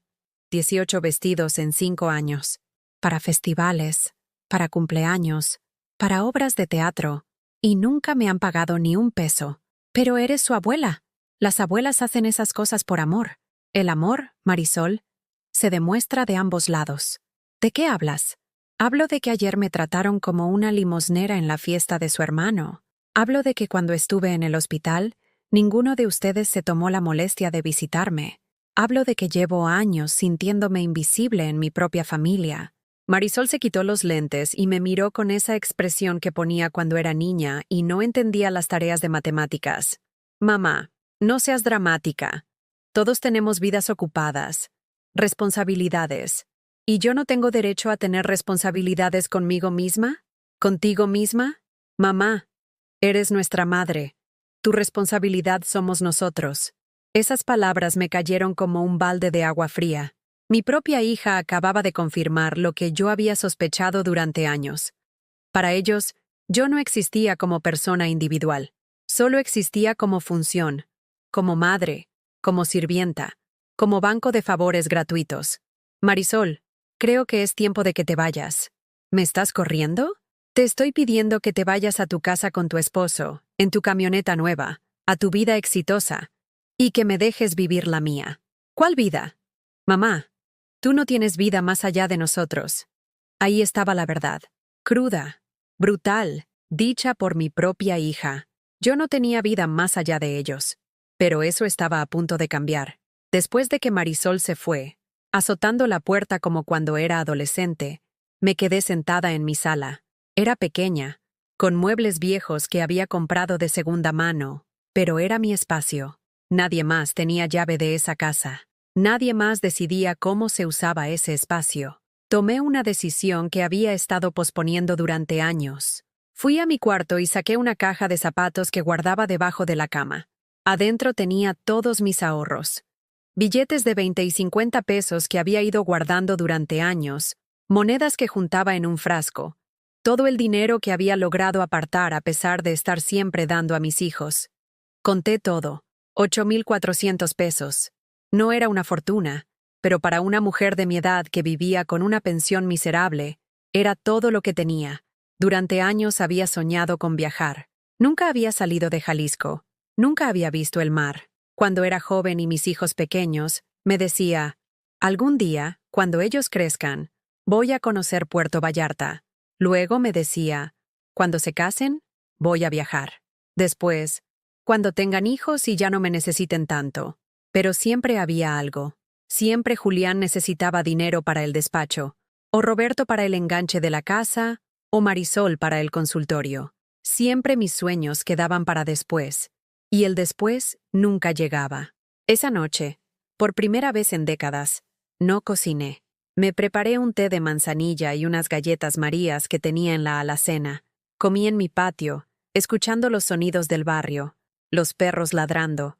18 vestidos en 5 años. Para festivales, para cumpleaños, para obras de teatro. Y nunca me han pagado ni un peso. Pero eres su abuela. Las abuelas hacen esas cosas por amor. El amor, Marisol, se demuestra de ambos lados. ¿De qué hablas? Hablo de que ayer me trataron como una limosnera en la fiesta de su hermano. Hablo de que cuando estuve en el hospital, ninguno de ustedes se tomó la molestia de visitarme. Hablo de que llevo años sintiéndome invisible en mi propia familia. Marisol se quitó los lentes y me miró con esa expresión que ponía cuando era niña y no entendía las tareas de matemáticas. «Mamá, no seas dramática. Todos tenemos vidas ocupadas, responsabilidades. ¿Y yo no tengo derecho a tener responsabilidades conmigo misma? ¿Contigo misma? Mamá, eres nuestra madre. Tu responsabilidad somos nosotros». Esas palabras me cayeron como un balde de agua fría. Mi propia hija acababa de confirmar lo que yo había sospechado durante años. Para ellos, yo no existía como persona individual. Solo existía como función, como madre, como sirvienta, como banco de favores gratuitos. «Marisol, creo que es tiempo de que te vayas». «¿Me estás corriendo?» «Te estoy pidiendo que te vayas a tu casa con tu esposo, en tu camioneta nueva, a tu vida exitosa, y que me dejes vivir la mía». «¿Cuál vida?» «Mamá, tú no tienes vida más allá de nosotros». Ahí estaba la verdad, cruda, brutal, dicha por mi propia hija. Yo no tenía vida más allá de ellos. Pero eso estaba a punto de cambiar. Después de que Marisol se fue, azotando la puerta como cuando era adolescente, me quedé sentada en mi sala. Era pequeña, con muebles viejos que había comprado de segunda mano, pero era mi espacio. Nadie más tenía llave de esa casa. Nadie más decidía cómo se usaba ese espacio. Tomé una decisión que había estado posponiendo durante años. Fui a mi cuarto y saqué una caja de zapatos que guardaba debajo de la cama. Adentro tenía todos mis ahorros. Billetes de 20 y 50 pesos que había ido guardando durante años, monedas que juntaba en un frasco, todo el dinero que había logrado apartar a pesar de estar siempre dando a mis hijos. Conté todo, 8,400 pesos. No era una fortuna, pero para una mujer de mi edad que vivía con una pensión miserable, era todo lo que tenía. Durante años había soñado con viajar. Nunca había salido de Jalisco. Nunca había visto el mar. Cuando era joven y mis hijos pequeños, me decía, algún día, cuando ellos crezcan, voy a conocer Puerto Vallarta. Luego me decía, cuando se casen, voy a viajar. Después, cuando tengan hijos y ya no me necesiten tanto. Pero siempre había algo. Siempre Julián necesitaba dinero para el despacho, o Roberto para el enganche de la casa, o Marisol para el consultorio. Siempre mis sueños quedaban para después, y el después nunca llegaba. Esa noche, por primera vez en décadas, no cociné. Me preparé un té de manzanilla y unas galletas Marías que tenía en la alacena. Comí en mi patio, escuchando los sonidos del barrio, los perros ladrando,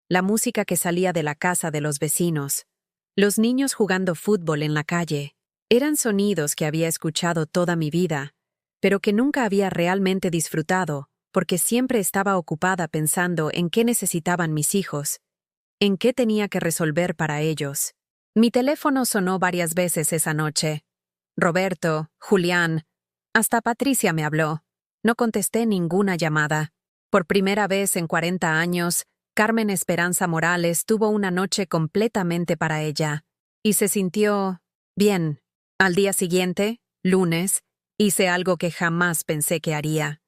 la música que salía de la casa de los vecinos, los niños jugando fútbol en la calle. Eran sonidos que había escuchado toda mi vida, pero que nunca había realmente disfrutado, porque siempre estaba ocupada pensando en qué necesitaban mis hijos, en qué tenía que resolver para ellos. Mi teléfono sonó varias veces esa noche. Roberto, Julián, hasta Patricia me habló. No contesté ninguna llamada. Por primera vez en 40 años, Carmen Esperanza Morales tuvo una noche completamente para ella, y se sintió bien. Al día siguiente, lunes, hice algo que jamás pensé que haría.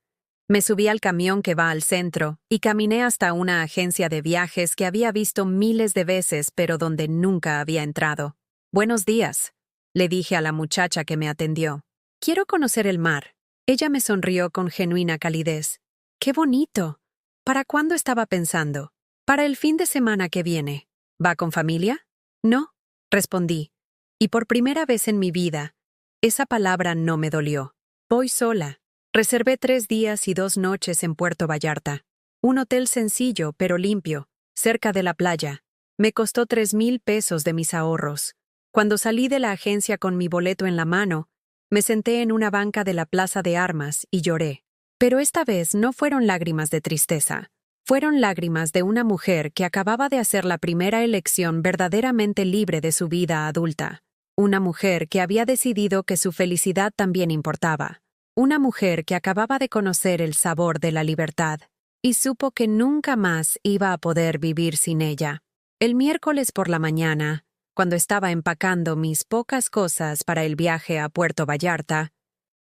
Me subí al camión que va al centro y caminé hasta una agencia de viajes que había visto miles de veces pero donde nunca había entrado. «Buenos días», le dije a la muchacha que me atendió. «Quiero conocer el mar». Ella me sonrió con genuina calidez. «¡Qué bonito! ¿Para cuándo estaba pensando?» «Para el fin de semana que viene». «¿Va con familia?» «No», respondí. Y por primera vez en mi vida, esa palabra no me dolió. «Voy sola». Reservé 3 días y 2 noches en Puerto Vallarta. Un hotel sencillo pero limpio, cerca de la playa. Me costó 3,000 pesos de mis ahorros. Cuando salí de la agencia con mi boleto en la mano, me senté en una banca de la Plaza de Armas y lloré. Pero esta vez no fueron lágrimas de tristeza. Fueron lágrimas de una mujer que acababa de hacer la primera elección verdaderamente libre de su vida adulta. Una mujer que había decidido que su felicidad también importaba. Una mujer que acababa de conocer el sabor de la libertad y supo que nunca más iba a poder vivir sin ella. El miércoles por la mañana, cuando estaba empacando mis pocas cosas para el viaje a Puerto Vallarta,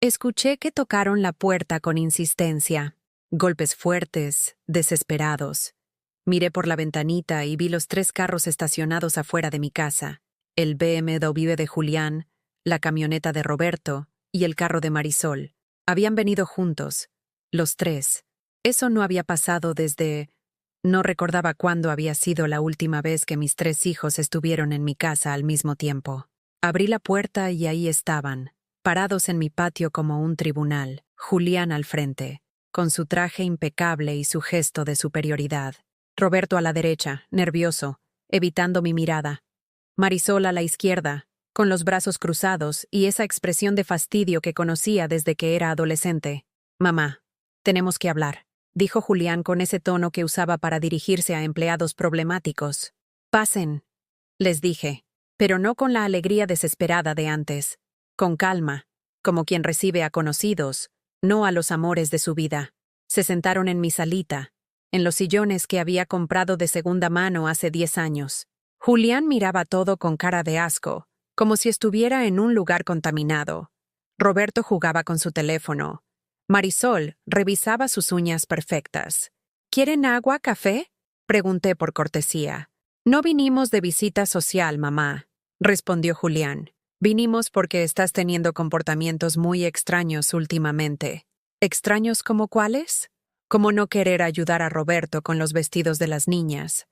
escuché que tocaron la puerta con insistencia. Golpes fuertes, desesperados. Miré por la ventanita y vi los 3 carros estacionados afuera de mi casa. El BMW de Julián, la camioneta de Roberto y el carro de Marisol. Habían venido juntos, los 3. Eso no había pasado desde... No recordaba cuándo había sido la última vez que mis 3 hijos estuvieron en mi casa al mismo tiempo. Abrí la puerta y ahí estaban, parados en mi patio como un tribunal, Julián al frente, con su traje impecable y su gesto de superioridad. Roberto a la derecha, nervioso, evitando mi mirada. Marisol a la izquierda, con los brazos cruzados y esa expresión de fastidio que conocía desde que era adolescente. «Mamá, tenemos que hablar», dijo Julián con ese tono que usaba para dirigirse a empleados problemáticos. «Pasen», les dije, pero no con la alegría desesperada de antes. Con calma, como quien recibe a conocidos, no a los amores de su vida. Se sentaron en mi salita, en los sillones que había comprado de segunda mano hace 10 años. Julián miraba todo con cara de asco, como si estuviera en un lugar contaminado. Roberto jugaba con su teléfono. Marisol revisaba sus uñas perfectas. «¿Quieren agua, café?», pregunté por cortesía. «No vinimos de visita social, mamá», respondió Julián. «Vinimos porque estás teniendo comportamientos muy extraños últimamente». ¿Extraños como cuáles? Como no querer ayudar a Roberto con los vestidos de las niñas.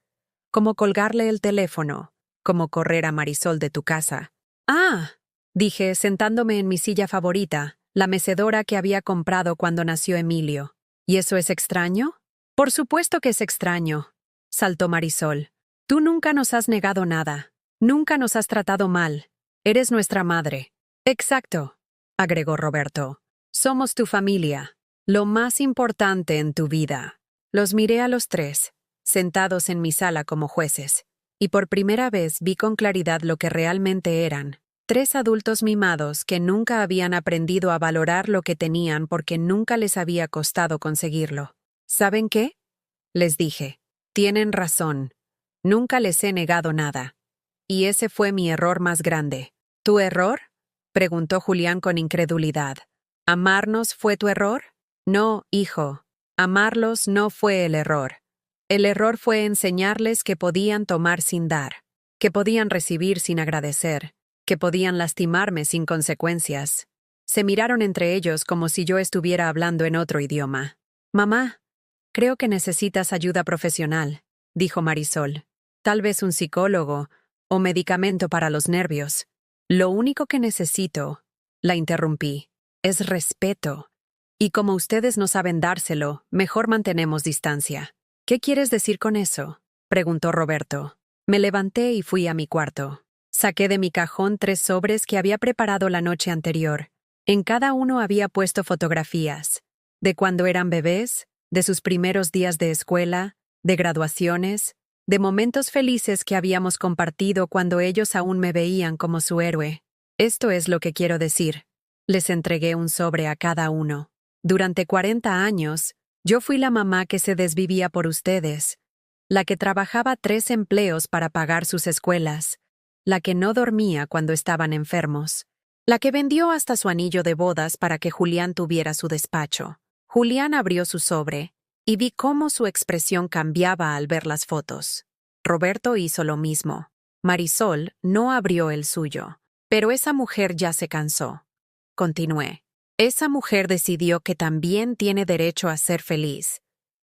Como colgarle el teléfono. Como correr a Marisol de tu casa. Ah, dije, sentándome en mi silla favorita, la mecedora que había comprado cuando nació Emilio. ¿Y eso es extraño? Por supuesto que es extraño, saltó Marisol. Tú nunca nos has negado nada. Nunca nos has tratado mal. Eres nuestra madre. Exacto, agregó Roberto. Somos tu familia. Lo más importante en tu vida. Los miré a los tres, sentados en mi sala como jueces, y por primera vez vi con claridad lo que realmente eran. Tres adultos mimados que nunca habían aprendido a valorar lo que tenían porque nunca les había costado conseguirlo. ¿Saben qué? Les dije. Tienen razón. Nunca les he negado nada. Y ese fue mi error más grande. ¿Tu error? Preguntó Julián con incredulidad. ¿Amarnos fue tu error? No, hijo. Amarlos no fue el error. El error fue enseñarles que podían tomar sin dar, que podían recibir sin agradecer, que podían lastimarme sin consecuencias. Se miraron entre ellos como si yo estuviera hablando en otro idioma. Mamá, creo que necesitas ayuda profesional, dijo Marisol. Tal vez un psicólogo o medicamento para los nervios. Lo único que necesito, la interrumpí, es respeto. Y como ustedes no saben dárselo, mejor mantenemos distancia. ¿Qué quieres decir con eso? Preguntó Roberto. Me levanté y fui a mi cuarto. Saqué de mi cajón 3 sobres que había preparado la noche anterior. En cada uno había puesto fotografías. De cuando eran bebés, de sus primeros días de escuela, de graduaciones, de momentos felices que habíamos compartido cuando ellos aún me veían como su héroe. Esto es lo que quiero decir. Les entregué un sobre a cada uno. Durante 40 años, yo fui la mamá que se desvivía por ustedes, la que trabajaba 3 empleos para pagar sus escuelas, la que no dormía cuando estaban enfermos, la que vendió hasta su anillo de bodas para que Julián tuviera su despacho. Julián abrió su sobre y vi cómo su expresión cambiaba al ver las fotos. Roberto hizo lo mismo. Marisol no abrió el suyo. Pero esa mujer ya se cansó. Continué. Esa mujer decidió que también tiene derecho a ser feliz.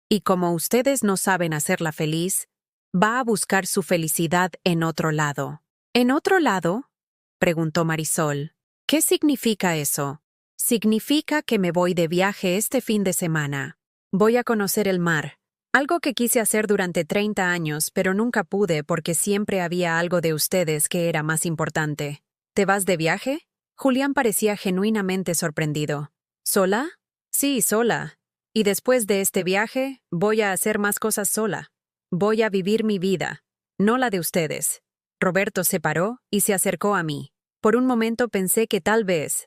Y como ustedes no saben hacerla feliz, va a buscar su felicidad en otro lado. ¿En otro lado? Preguntó Marisol. ¿Qué significa eso? Significa que me voy de viaje este fin de semana. Voy a conocer el mar. Algo que quise hacer durante 30 años, pero nunca pude porque siempre había algo de ustedes que era más importante. ¿Te vas de viaje? Julián parecía genuinamente sorprendido. ¿Sola? Sí, sola. Y después de este viaje, voy a hacer más cosas sola. Voy a vivir mi vida, no la de ustedes. Roberto se paró y se acercó a mí. Por un momento pensé que tal vez,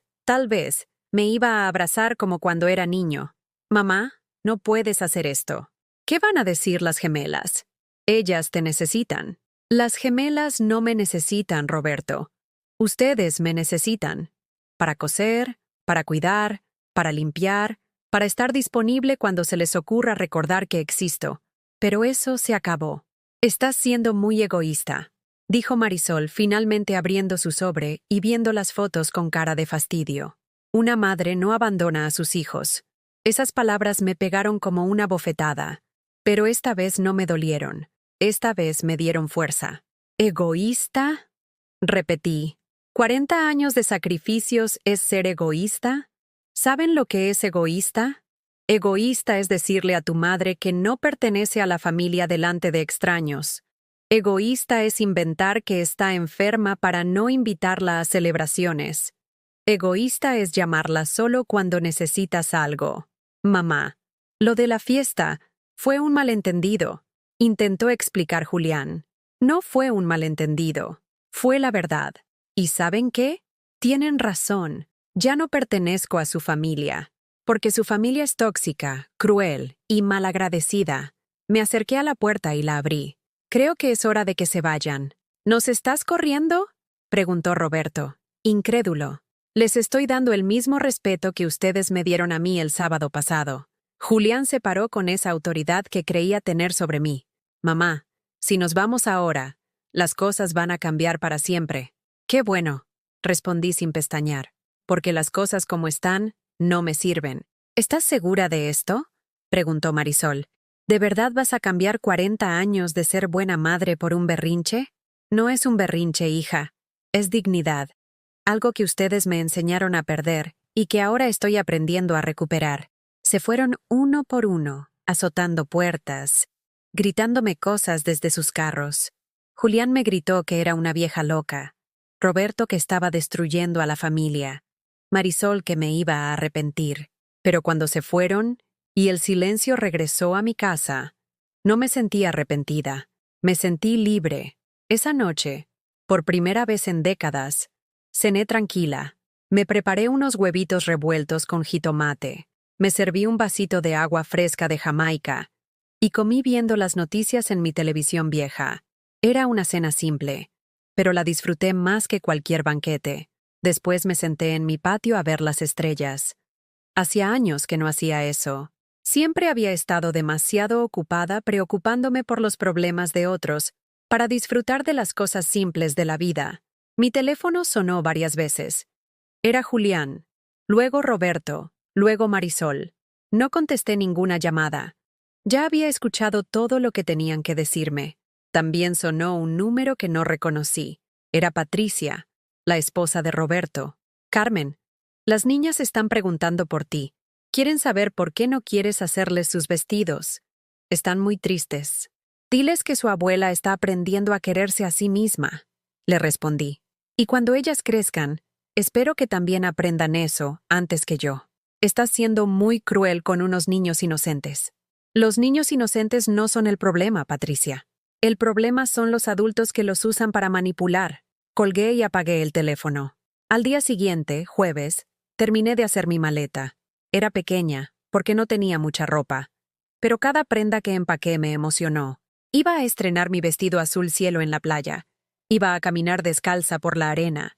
me iba a abrazar como cuando era niño. Mamá, no puedes hacer esto. ¿Qué van a decir las gemelas? Ellas te necesitan. Las gemelas no me necesitan, Roberto. Ustedes me necesitan. Para coser, para cuidar, para limpiar, para estar disponible cuando se les ocurra recordar que existo. Pero eso se acabó. Estás siendo muy egoísta, dijo Marisol, finalmente abriendo su sobre y viendo las fotos con cara de fastidio. Una madre no abandona a sus hijos. Esas palabras me pegaron como una bofetada. Pero esta vez no me dolieron. Esta vez me dieron fuerza. ¿Egoísta? Repetí. ¿40 años de sacrificios es ser egoísta? ¿Saben lo que es egoísta? Egoísta es decirle a tu madre que no pertenece a la familia delante de extraños. Egoísta es inventar que está enferma para no invitarla a celebraciones. Egoísta es llamarla solo cuando necesitas algo. Mamá, lo de la fiesta fue un malentendido, intentó explicar Julián. No fue un malentendido, fue la verdad. ¿Y saben qué? Tienen razón. Ya no pertenezco a su familia. Porque su familia es tóxica, cruel y malagradecida. Me acerqué a la puerta y la abrí. Creo que es hora de que se vayan. ¿Nos estás corriendo? Preguntó Roberto, incrédulo. Les estoy dando el mismo respeto que ustedes me dieron a mí el sábado pasado. Julián se paró con esa autoridad que creía tener sobre mí. Mamá, si nos vamos ahora, las cosas van a cambiar para siempre. Qué bueno, respondí sin pestañear, porque las cosas como están no me sirven. ¿Estás segura de esto? Preguntó Marisol. ¿De verdad vas a cambiar 40 años de ser buena madre por un berrinche? No es un berrinche, hija. Es dignidad. Algo que ustedes me enseñaron a perder y que ahora estoy aprendiendo a recuperar. Se fueron uno por uno, azotando puertas, gritándome cosas desde sus carros. Julián me gritó que era una vieja loca. Roberto que estaba destruyendo a la familia. Marisol que me iba a arrepentir. Pero cuando se fueron y el silencio regresó a mi casa, no me sentí arrepentida. Me sentí libre. Esa noche, por primera vez en décadas, cené tranquila. Me preparé unos huevitos revueltos con jitomate. Me serví un vasito de agua fresca de Jamaica y comí viendo las noticias en mi televisión vieja. Era una cena simple, pero la disfruté más que cualquier banquete. Después me senté en mi patio a ver las estrellas. Hacía años que no hacía eso. Siempre había estado demasiado ocupada preocupándome por los problemas de otros para disfrutar de las cosas simples de la vida. Mi teléfono sonó varias veces. Era Julián, luego Roberto, luego Marisol. No contesté ninguna llamada. Ya había escuchado todo lo que tenían que decirme. También sonó un número que no reconocí. Era Patricia, la esposa de Roberto. Carmen, las niñas están preguntando por ti. Quieren saber por qué no quieres hacerles sus vestidos. Están muy tristes. Diles que su abuela está aprendiendo a quererse a sí misma, le respondí. Y cuando ellas crezcan, espero que también aprendan eso antes que yo. Estás siendo muy cruel con unos niños inocentes. Los niños inocentes no son el problema, Patricia. El problema son los adultos que los usan para manipular. Colgué y apagué el teléfono. Al día siguiente, jueves, terminé de hacer mi maleta. Era pequeña, porque no tenía mucha ropa. Pero cada prenda que empaqué me emocionó. Iba a estrenar mi vestido azul cielo en la playa. Iba a caminar descalza por la arena.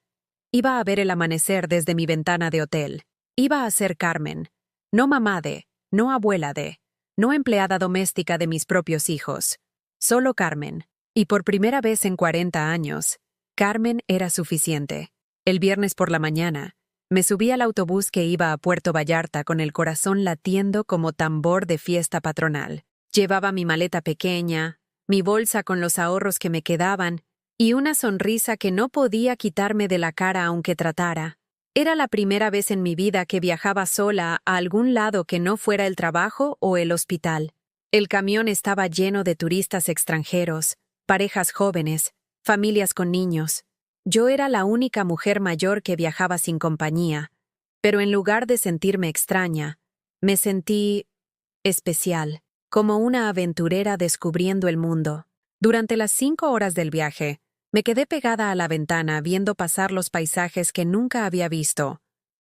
Iba a ver el amanecer desde mi ventana de hotel. Iba a ser Carmen. No mamá de, no abuela de, no empleada doméstica de mis propios hijos. Solo Carmen. Y por primera vez en 40 años, Carmen era suficiente. El viernes por la mañana, me subí al autobús que iba a Puerto Vallarta con el corazón latiendo como tambor de fiesta patronal. Llevaba mi maleta pequeña, mi bolsa con los ahorros que me quedaban y una sonrisa que no podía quitarme de la cara aunque tratara. Era la primera vez en mi vida que viajaba sola a algún lado que no fuera el trabajo o el hospital. El camión estaba lleno de turistas extranjeros, parejas jóvenes, familias con niños. Yo era la única mujer mayor que viajaba sin compañía, pero en lugar de sentirme extraña, me sentí especial, como una aventurera descubriendo el mundo. Durante las 5 horas del viaje, me quedé pegada a la ventana viendo pasar los paisajes que nunca había visto.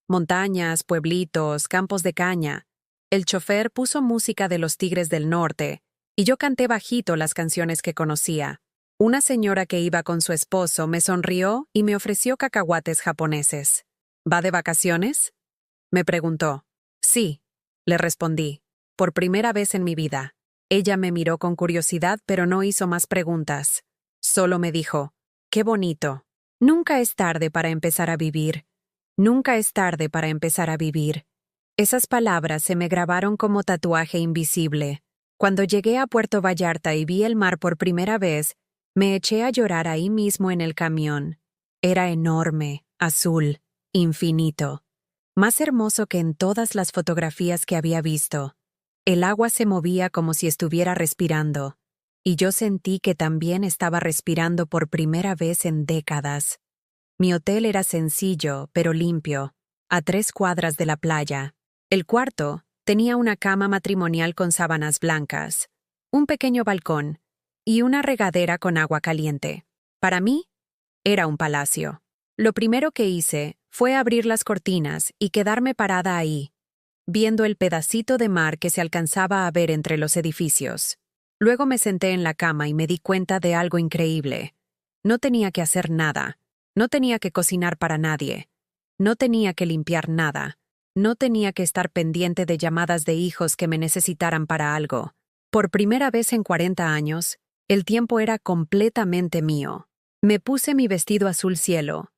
Montañas, pueblitos, campos de caña. El chofer puso música de los Tigres del Norte, y yo canté bajito las canciones que conocía. Una señora que iba con su esposo me sonrió y me ofreció cacahuates japoneses. ¿Va de vacaciones?, me preguntó. Sí, le respondí. Por primera vez en mi vida. Ella me miró con curiosidad, pero no hizo más preguntas. Solo me dijo, «Qué bonito. Nunca es tarde para empezar a vivir. Nunca es tarde para empezar a vivir». Esas palabras se me grabaron como tatuaje invisible. Cuando llegué a Puerto Vallarta y vi el mar por primera vez, me eché a llorar ahí mismo en el camión. Era enorme, azul, infinito. Más hermoso que en todas las fotografías que había visto. El agua se movía como si estuviera respirando, y yo sentí que también estaba respirando por primera vez en décadas. Mi hotel era sencillo, pero limpio, a 3 cuadras de la playa. El cuarto tenía una cama matrimonial con sábanas blancas, un pequeño balcón y una regadera con agua caliente. Para mí, era un palacio. Lo primero que hice fue abrir las cortinas y quedarme parada ahí, viendo el pedacito de mar que se alcanzaba a ver entre los edificios. Luego me senté en la cama y me di cuenta de algo increíble. No tenía que hacer nada. No tenía que cocinar para nadie. No tenía que limpiar nada. No tenía que estar pendiente de llamadas de hijos que me necesitaran para algo. Por primera vez en 40 años, el tiempo era completamente mío. Me puse mi vestido azul cielo,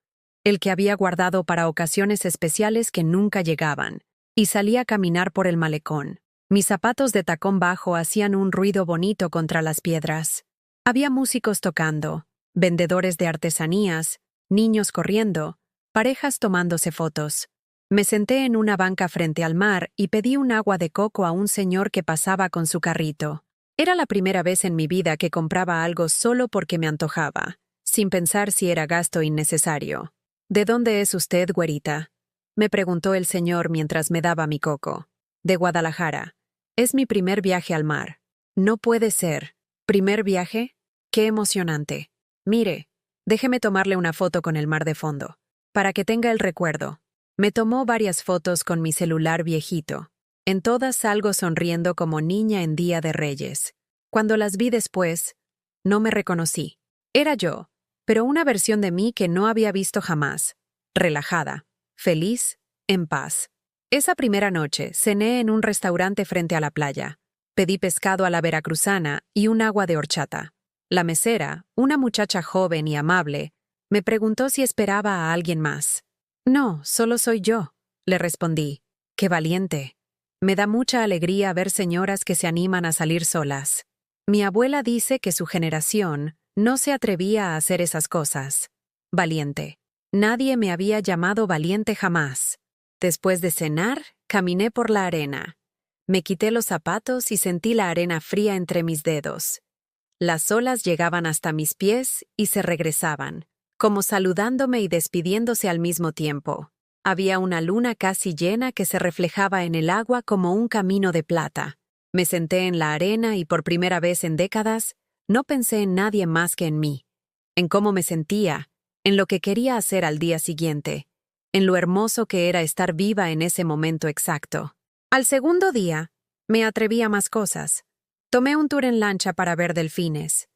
el que había guardado para ocasiones especiales que nunca llegaban. y salí a caminar por el malecón. Mis zapatos de tacón bajo hacían un ruido bonito contra las piedras. Había músicos tocando, vendedores de artesanías, niños corriendo, parejas tomándose fotos. Me senté en una banca frente al mar y pedí un agua de coco a un señor que pasaba con su carrito. Era la primera vez en mi vida que compraba algo solo porque me antojaba, sin pensar si era gasto innecesario. ¿De dónde es usted, güerita?, me preguntó el señor mientras me daba mi coco. De Guadalajara. Es mi primer viaje al mar. No puede ser. ¿Primer viaje? ¡Qué emocionante! Mire, déjeme tomarle una foto con el mar de fondo, para que tenga el recuerdo. Me tomó varias fotos con mi celular viejito. En todas salgo sonriendo como niña en Día de Reyes. Cuando las vi después, no me reconocí. Era yo, pero una versión de mí que no había visto jamás. Relajada, feliz, en paz. Esa primera noche cené en un restaurante frente a la playa. Pedí pescado a la veracruzana y un agua de horchata. La mesera, una muchacha joven y amable, me preguntó si esperaba a alguien más. No, solo soy yo, le respondí. ¡Qué valiente! Me da mucha alegría ver señoras que se animan a salir solas. Mi abuela dice que su generación no se atrevía a hacer esas cosas. Valiente. Nadie me había llamado valiente jamás. Después de cenar, caminé por la arena. Me quité los zapatos y sentí la arena fría entre mis dedos. Las olas llegaban hasta mis pies y se regresaban, como saludándome y despidiéndose al mismo tiempo. Había una luna casi llena que se reflejaba en el agua como un camino de plata. Me senté en la arena y por primera vez en décadas, no pensé en nadie más que en mí, en cómo me sentía, en lo que quería hacer al día siguiente, en lo hermoso que era estar viva en ese momento exacto. Al segundo día, me atreví a más cosas. Tomé un tour en lancha para ver delfines.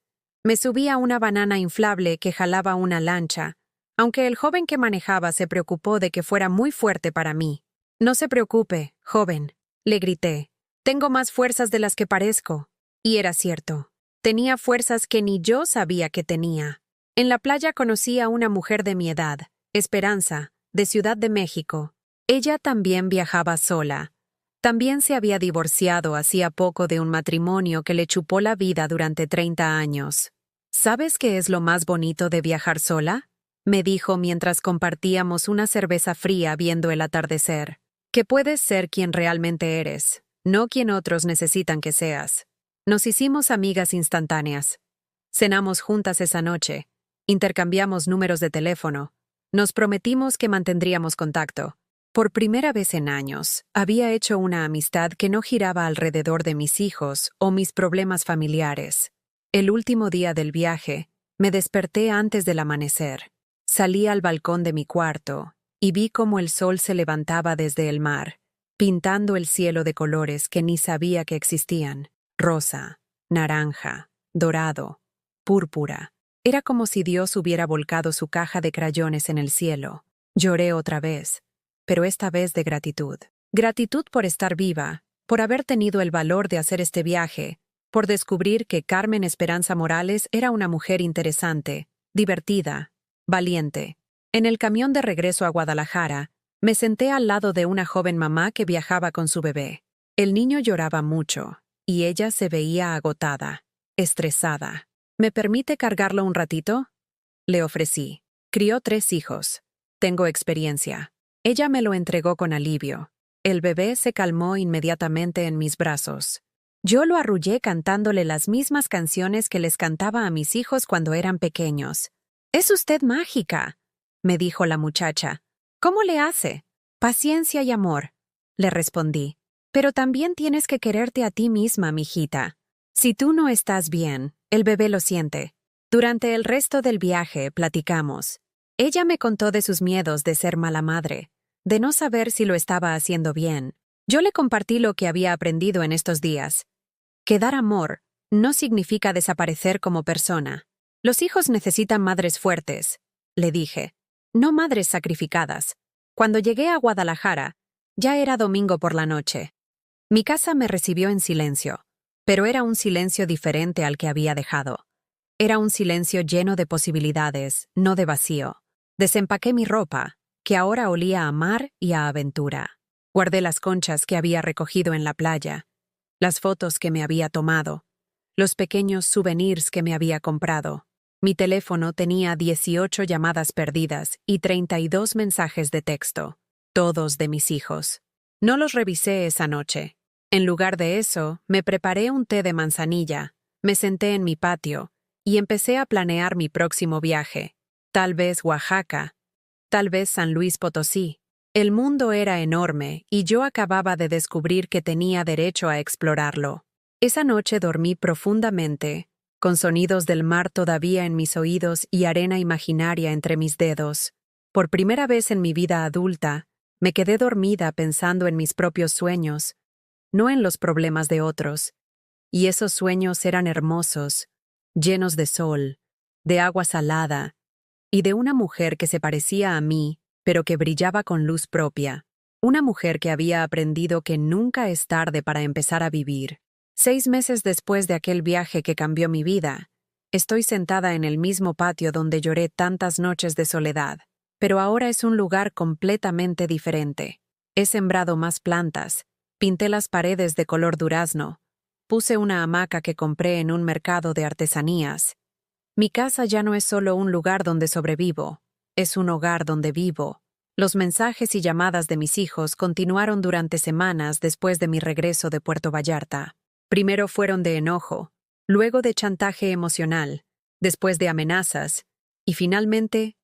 Me subí a una banana inflable que jalaba una lancha, aunque el joven que manejaba se preocupó de que fuera muy fuerte para mí. No se preocupe, joven, le grité. Tengo más fuerzas de las que parezco. Y era cierto. Tenía fuerzas que ni yo sabía que tenía. En la playa conocí a una mujer de mi edad, Esperanza, de Ciudad de México. Ella también viajaba sola. También se había divorciado hacía poco de un matrimonio que le chupó la vida durante 30 años. ¿Sabes qué es lo más bonito de viajar sola?, me dijo mientras compartíamos una cerveza fría viendo el atardecer. Que puedes ser quien realmente eres, no quien otros necesitan que seas. Nos hicimos amigas instantáneas. Cenamos juntas esa noche. Intercambiamos números de teléfono. Nos prometimos que mantendríamos contacto. Por primera vez en años, había hecho una amistad que no giraba alrededor de mis hijos o mis problemas familiares. El último día del viaje, me desperté antes del amanecer. Salí al balcón de mi cuarto y vi cómo el sol se levantaba desde el mar, pintando el cielo de colores que ni sabía que existían: rosa, naranja, dorado, púrpura. Era como si Dios hubiera volcado su caja de crayones en el cielo. Lloré otra vez, pero esta vez de gratitud. Gratitud por estar viva, por haber tenido el valor de hacer este viaje, por descubrir que Carmen Esperanza Morales era una mujer interesante, divertida, valiente. En el camión de regreso a Guadalajara, me senté al lado de una joven mamá que viajaba con su bebé. El niño lloraba mucho, y ella se veía agotada, estresada. ¿Me permite cargarlo un ratito?, le ofrecí. Crió 3 hijos. Tengo experiencia. Ella me lo entregó con alivio. El bebé se calmó inmediatamente en mis brazos. Yo lo arrullé cantándole las mismas canciones que les cantaba a mis hijos cuando eran pequeños. «Es usted mágica», me dijo la muchacha. «¿Cómo le hace?» «Paciencia y amor», le respondí. «Pero también tienes que quererte a ti misma, mijita. Si tú no estás bien, el bebé lo siente». Durante el resto del viaje platicamos. Ella me contó de sus miedos de ser mala madre, de no saber si lo estaba haciendo bien. Yo le compartí lo que había aprendido en estos días. Que dar amor no significa desaparecer como persona. Los hijos necesitan madres fuertes, le dije, no madres sacrificadas. Cuando llegué a Guadalajara, ya era domingo por la noche. Mi casa me recibió en silencio, pero era un silencio diferente al que había dejado. Era un silencio lleno de posibilidades, no de vacío. Desempaqué mi ropa, que ahora olía a mar y a aventura. Guardé las conchas que había recogido en la playa, las fotos que me había tomado, los pequeños souvenirs que me había comprado. Mi teléfono tenía 18 llamadas perdidas y 32 mensajes de texto, todos de mis hijos. No los revisé esa noche. En lugar de eso, me preparé un té de manzanilla, me senté en mi patio y empecé a planear mi próximo viaje. Tal vez Oaxaca, tal vez San Luis Potosí. El mundo era enorme y yo acababa de descubrir que tenía derecho a explorarlo. Esa noche dormí profundamente, con sonidos del mar todavía en mis oídos y arena imaginaria entre mis dedos. Por primera vez en mi vida adulta, me quedé dormida pensando en mis propios sueños, no en los problemas de otros. Y esos sueños eran hermosos, llenos de sol, de agua salada, y de una mujer que se parecía a mí, pero que brillaba con luz propia. Una mujer que había aprendido que nunca es tarde para empezar a vivir. 6 meses después de aquel viaje que cambió mi vida, estoy sentada en el mismo patio donde lloré tantas noches de soledad, pero ahora es un lugar completamente diferente. He sembrado más plantas, pinté las paredes de color durazno, puse una hamaca que compré en un mercado de artesanías. Mi casa ya no es solo un lugar donde sobrevivo, es un hogar donde vivo. Los mensajes y llamadas de mis hijos continuaron durante semanas después de mi regreso de Puerto Vallarta. Primero fueron de enojo, luego de chantaje emocional, después de amenazas, y finalmente,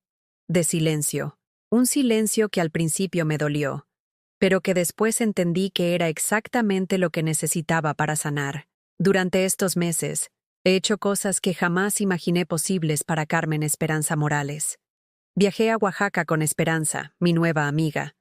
de silencio. Un silencio que al principio me dolió, pero que después entendí que era exactamente lo que necesitaba para sanar. Durante estos meses, he hecho cosas que jamás imaginé posibles para Carmen Esperanza Morales. Viajé a Oaxaca con Esperanza, mi nueva amiga.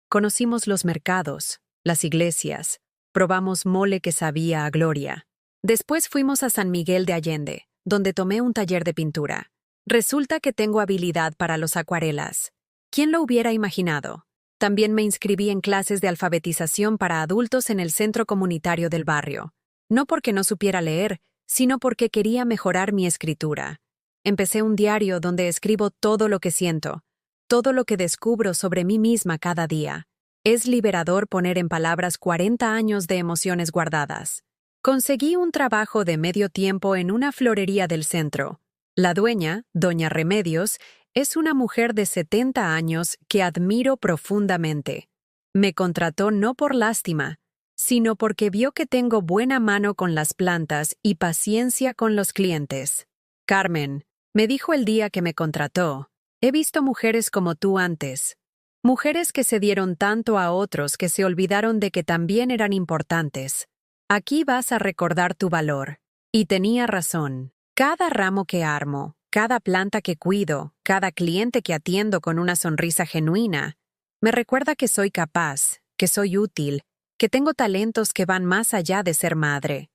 Conocimos los mercados, las iglesias, probamos mole que sabía a gloria. Después fuimos a San Miguel de Allende, donde tomé un taller de pintura. Resulta que tengo habilidad para los acuarelas. ¿Quién lo hubiera imaginado? También me inscribí en clases de alfabetización para adultos en el centro comunitario del barrio. No porque no supiera leer, sino porque quería mejorar mi escritura. Empecé un diario donde escribo todo lo que siento, todo lo que descubro sobre mí misma cada día. Es liberador poner en palabras 40 años de emociones guardadas. Conseguí un trabajo de medio tiempo en una florería del centro. La dueña, doña Remedios, es una mujer de 70 años que admiro profundamente. Me contrató no por lástima, sino porque vio que tengo buena mano con las plantas y paciencia con los clientes. Carmen, me dijo el día que me contrató, he visto mujeres como tú antes. Mujeres que se dieron tanto a otros que se olvidaron de que también eran importantes. Aquí vas a recordar tu valor. Y tenía razón. Cada ramo que armo, cada planta que cuido, cada cliente que atiendo con una sonrisa genuina, me recuerda que soy capaz, que soy útil, que tengo talentos que van más allá de ser madre.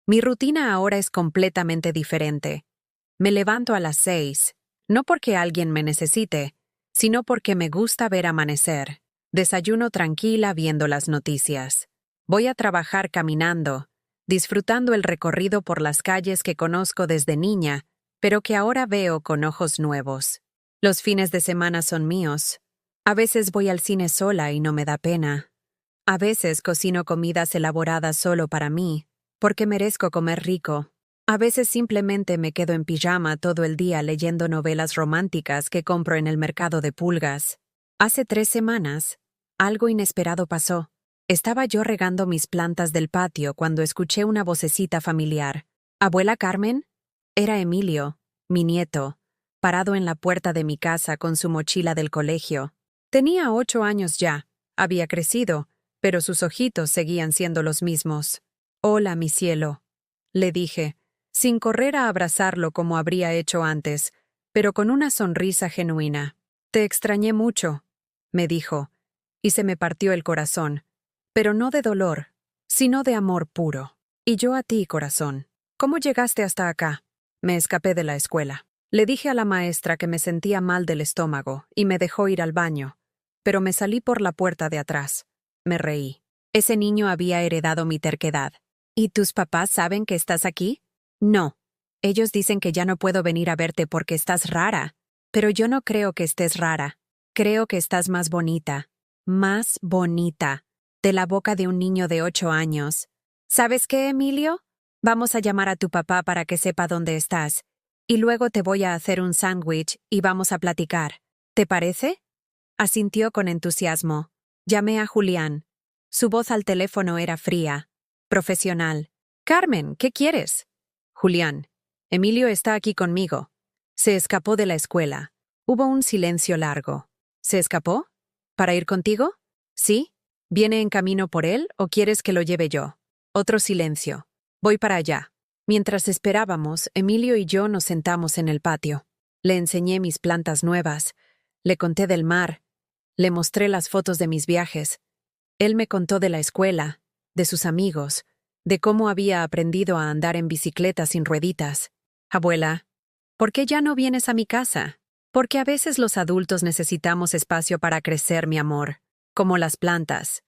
Mi rutina ahora es completamente diferente. Me levanto a las 6, no porque alguien me necesite, sino porque me gusta ver amanecer. Desayuno tranquila viendo las noticias. Voy a trabajar caminando, disfrutando el recorrido por las calles que conozco desde niña, pero que ahora veo con ojos nuevos. Los fines de semana son míos. A veces voy al cine sola y no me da pena. A veces cocino comidas elaboradas solo para mí, porque merezco comer rico. A veces simplemente me quedo en pijama todo el día leyendo novelas románticas que compro en el mercado de pulgas. Hace 3 semanas, algo inesperado pasó. Estaba yo regando mis plantas del patio cuando escuché una vocecita familiar. ¿Abuela Carmen? Era Emilio, mi nieto, parado en la puerta de mi casa con su mochila del colegio. Tenía 8 años ya, había crecido, pero sus ojitos seguían siendo los mismos. «Hola, mi cielo», le dije, sin correr a abrazarlo como habría hecho antes, pero con una sonrisa genuina. «Te extrañé mucho», me dijo, y se me partió el corazón, pero no de dolor, sino de amor puro. «Y yo a ti, corazón. ¿Cómo llegaste hasta acá?» Me escapé de la escuela. Le dije a la maestra que me sentía mal del estómago y me dejó ir al baño, pero me salí por la puerta de atrás. Me reí. Ese niño había heredado mi terquedad. «¿Y tus papás saben que estás aquí?» «No. Ellos dicen que ya no puedo venir a verte porque estás rara. Pero yo no creo que estés rara. Creo que estás más bonita. Más bonita. de la boca de un niño de 8 años. ¿Sabes qué, Emilio? Vamos a llamar a tu papá para que sepa dónde estás, y luego te voy a hacer un sándwich y vamos a platicar. ¿Te parece? Asintió con entusiasmo. Llamé a Julián. Su voz al teléfono era fría, profesional. Carmen, ¿qué quieres? Julián. Emilio está aquí conmigo. Se escapó de la escuela. Hubo un silencio largo. ¿Se escapó? ¿Para ir contigo? ¿Sí? ¿Viene en camino por él o quieres que lo lleve yo? Otro silencio. Voy para allá. Mientras esperábamos, Emilio y yo nos sentamos en el patio. Le enseñé mis plantas nuevas. Le conté del mar. Le mostré las fotos de mis viajes. Él me contó de la escuela, de sus amigos, de cómo había aprendido a andar en bicicleta sin rueditas. Abuela, ¿por qué ya no vienes a mi casa? Porque a veces los adultos necesitamos espacio para crecer, mi amor, como las plantas.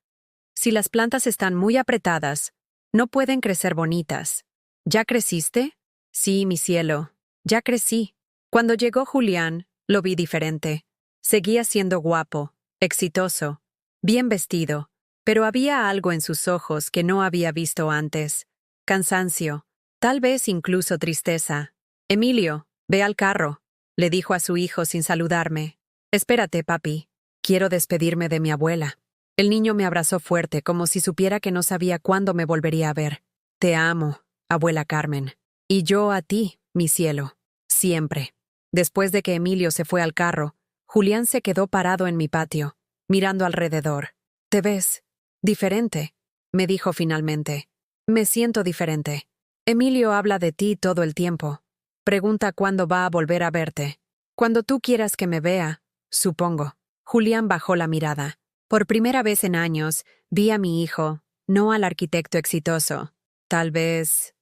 Si las plantas están muy apretadas, no pueden crecer bonitas. ¿Ya creciste? Sí, mi cielo, ya crecí. Cuando llegó Julián, lo vi diferente. Seguía siendo guapo, exitoso, bien vestido, pero había algo en sus ojos que no había visto antes. Cansancio, tal vez incluso tristeza. Emilio, ve al carro, le dijo a su hijo sin saludarme. Espérate, papi. Quiero despedirme de mi abuela. El niño me abrazó fuerte, como si supiera que no sabía cuándo me volvería a ver. Te amo, abuela Carmen. Y yo a ti, mi cielo. Siempre. Después de que Emilio se fue al carro, Julián se quedó parado en mi patio, mirando alrededor. ¿Te ves? Diferente, me dijo finalmente. Me siento diferente. Emilio habla de ti todo el tiempo. Pregunta cuándo va a volver a verte. Cuando tú quieras que me vea, supongo. Julián bajó la mirada. Por primera vez en años, vi a mi hijo, no al arquitecto exitoso. Tal vez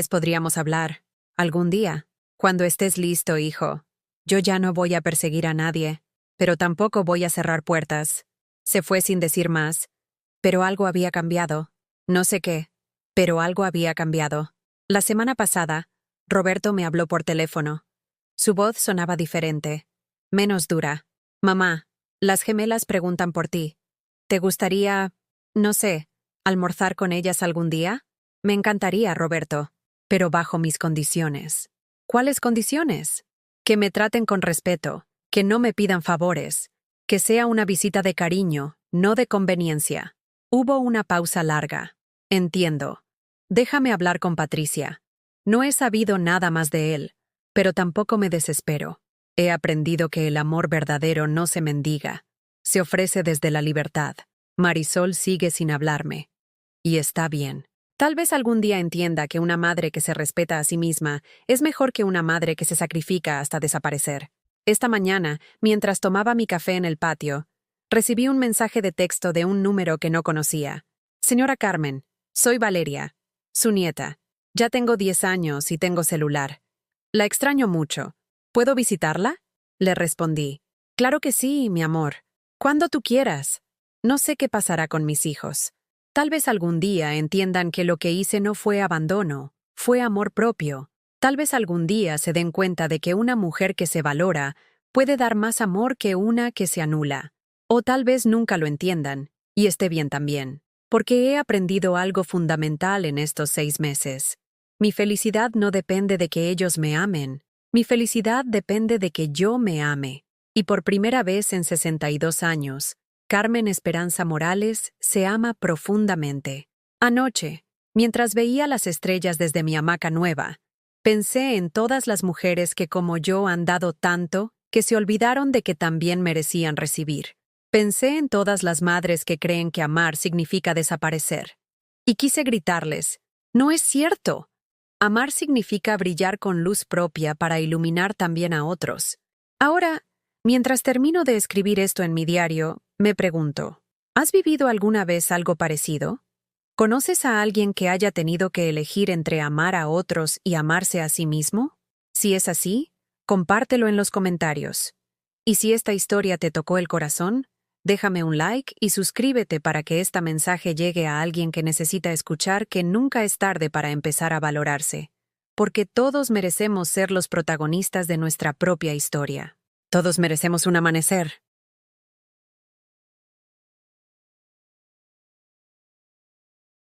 podríamos hablar. Algún día. Cuando estés listo, hijo. Yo ya no voy a perseguir a nadie, pero tampoco voy a cerrar puertas. Se fue sin decir más. Pero algo había cambiado. No sé qué, pero algo había cambiado. La semana pasada, Roberto me habló por teléfono. Su voz sonaba diferente, menos dura. Mamá, las gemelas preguntan por ti. ¿Te gustaría, no sé, almorzar con ellas algún día? Me encantaría, Roberto, pero bajo mis condiciones. ¿Cuáles condiciones? Que me traten con respeto, que no me pidan favores, que sea una visita de cariño, no de conveniencia. Hubo una pausa larga. Entiendo. Déjame hablar con Patricia. No he sabido nada más de él, pero tampoco me desespero. He aprendido que el amor verdadero no se mendiga. Se ofrece desde la libertad. Marisol sigue sin hablarme. Y está bien. Tal vez algún día entienda que una madre que se respeta a sí misma es mejor que una madre que se sacrifica hasta desaparecer. Esta mañana, mientras tomaba mi café en el patio, recibí un mensaje de texto de un número que no conocía. Señora Carmen, soy Valeria, su nieta. Ya tengo 10 años y tengo celular. La extraño mucho. ¿Puedo visitarla? Le respondí. Claro que sí, mi amor. Cuando tú quieras. No sé qué pasará con mis hijos. Tal vez algún día entiendan que lo que hice no fue abandono, fue amor propio. Tal vez algún día se den cuenta de que una mujer que se valora puede dar más amor que una que se anula. O tal vez nunca lo entiendan, y esté bien también, porque he aprendido algo fundamental en estos 6 meses. Mi felicidad no depende de que ellos me amen. Mi felicidad depende de que yo me ame. Y por primera vez en 62 años, Carmen Esperanza Morales se ama profundamente. Anoche, mientras veía las estrellas desde mi hamaca nueva, pensé en todas las mujeres que como yo han dado tanto que se olvidaron de que también merecían recibir. Pensé en todas las madres que creen que amar significa desaparecer. Y quise gritarles, no es cierto. Amar significa brillar con luz propia para iluminar también a otros. Ahora, mientras termino de escribir esto en mi diario, me pregunto, ¿has vivido alguna vez algo parecido? ¿Conoces a alguien que haya tenido que elegir entre amar a otros y amarse a sí mismo? Si es así, compártelo en los comentarios. Y si esta historia te tocó el corazón, déjame un like y suscríbete para que este mensaje llegue a alguien que necesita escuchar que nunca es tarde para empezar a valorarse. Porque todos merecemos ser los protagonistas de nuestra propia historia. Todos merecemos un amanecer.